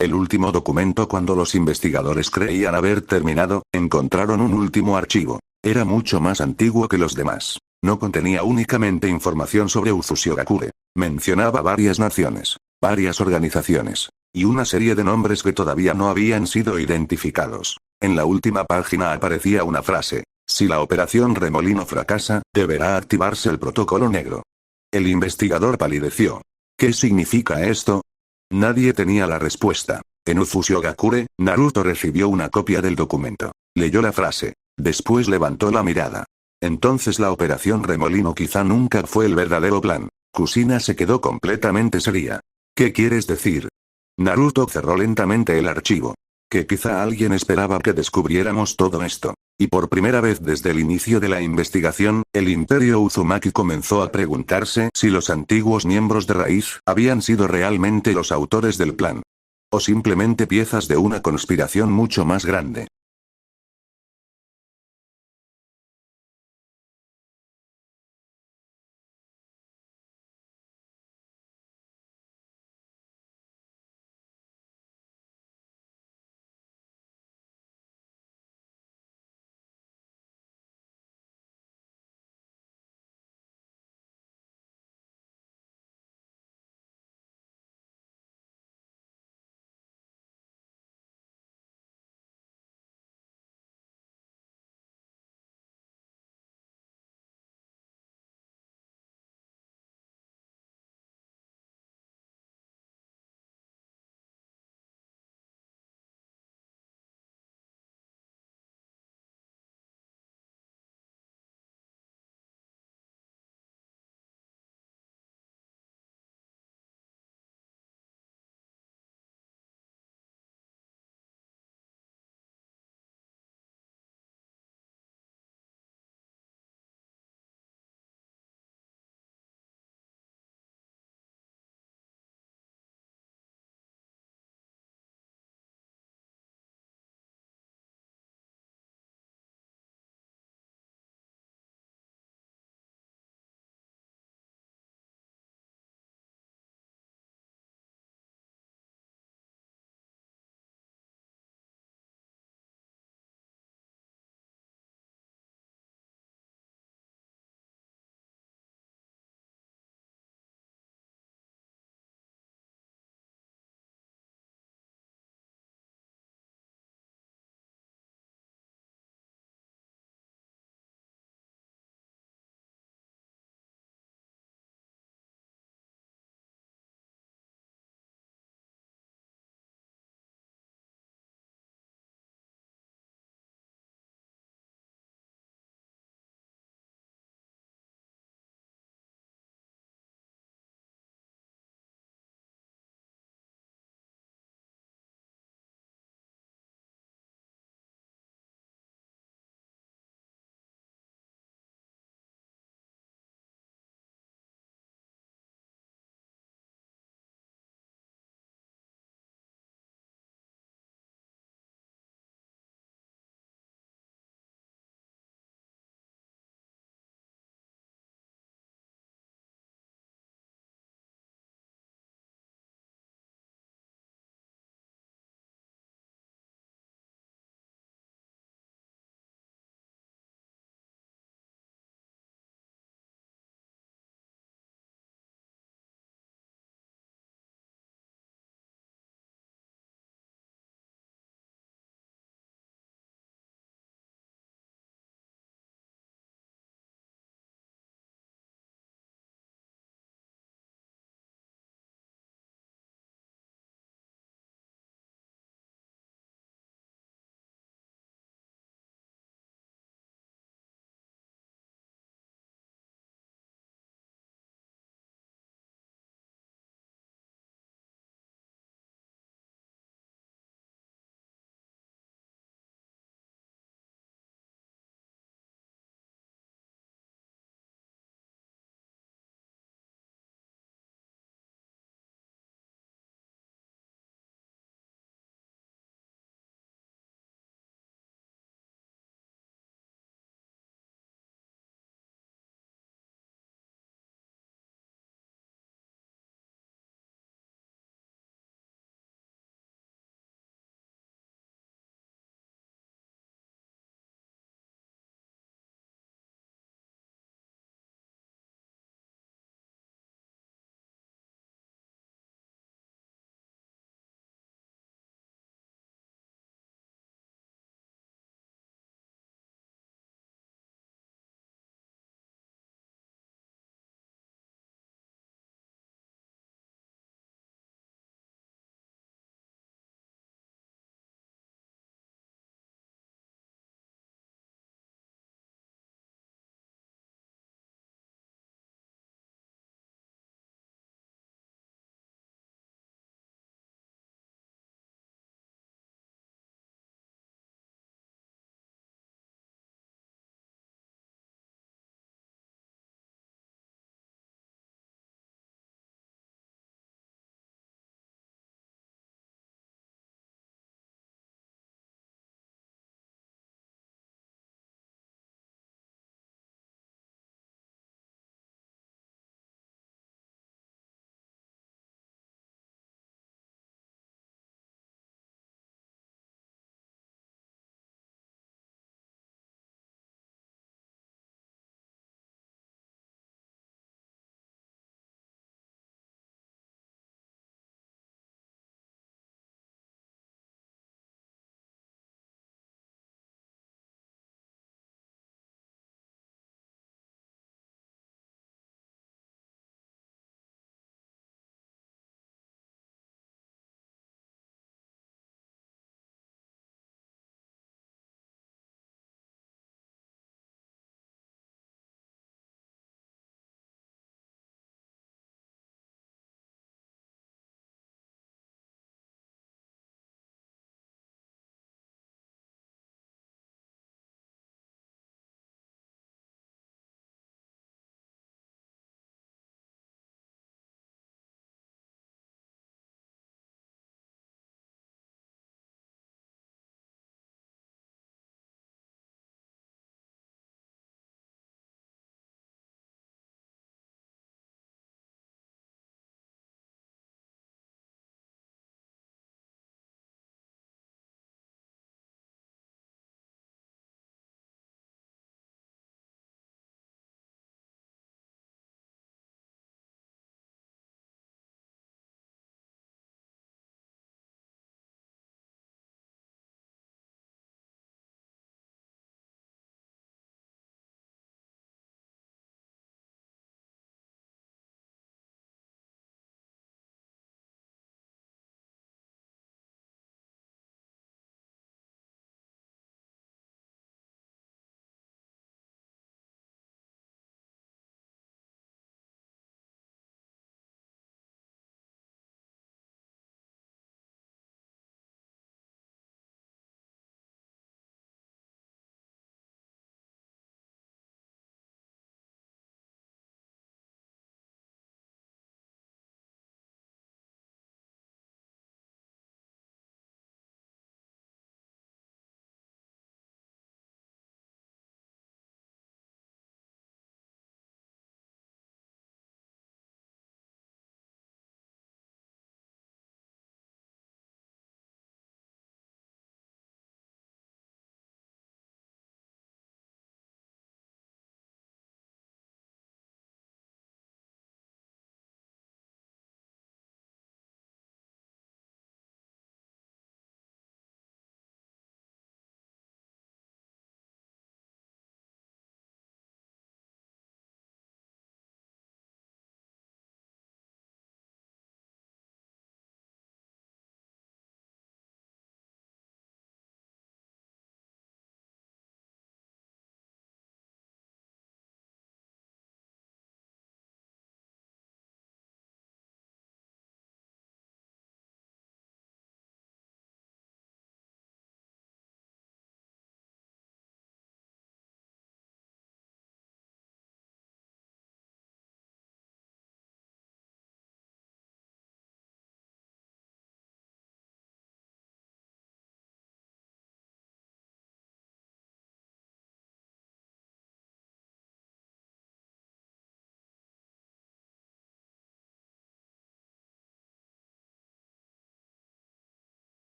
El último documento. Cuando los investigadores creían haber terminado, encontraron un último archivo. Era mucho más antiguo que los demás. No contenía únicamente información sobre Uzushigakure. Mencionaba varias naciones, varias organizaciones, y una serie de nombres que todavía no habían sido identificados. En la última página aparecía una frase: si la operación Remolino fracasa, deberá activarse el protocolo negro. El investigador palideció. ¿Qué significa esto? Nadie tenía la respuesta. En Uzushigakure, Naruto recibió una copia del documento. Leyó la frase. Después levantó la mirada. Entonces la operación Remolino quizá nunca fue el verdadero plan. Kushina se quedó completamente seria. ¿Qué quieres decir? Naruto cerró lentamente el archivo. Que quizá alguien esperaba que descubriéramos todo esto. Y por primera vez desde el inicio de la investigación, el Imperio Uzumaki comenzó a preguntarse si los antiguos miembros de Raíz habían sido realmente los autores del plan. O simplemente piezas de una conspiración mucho más grande.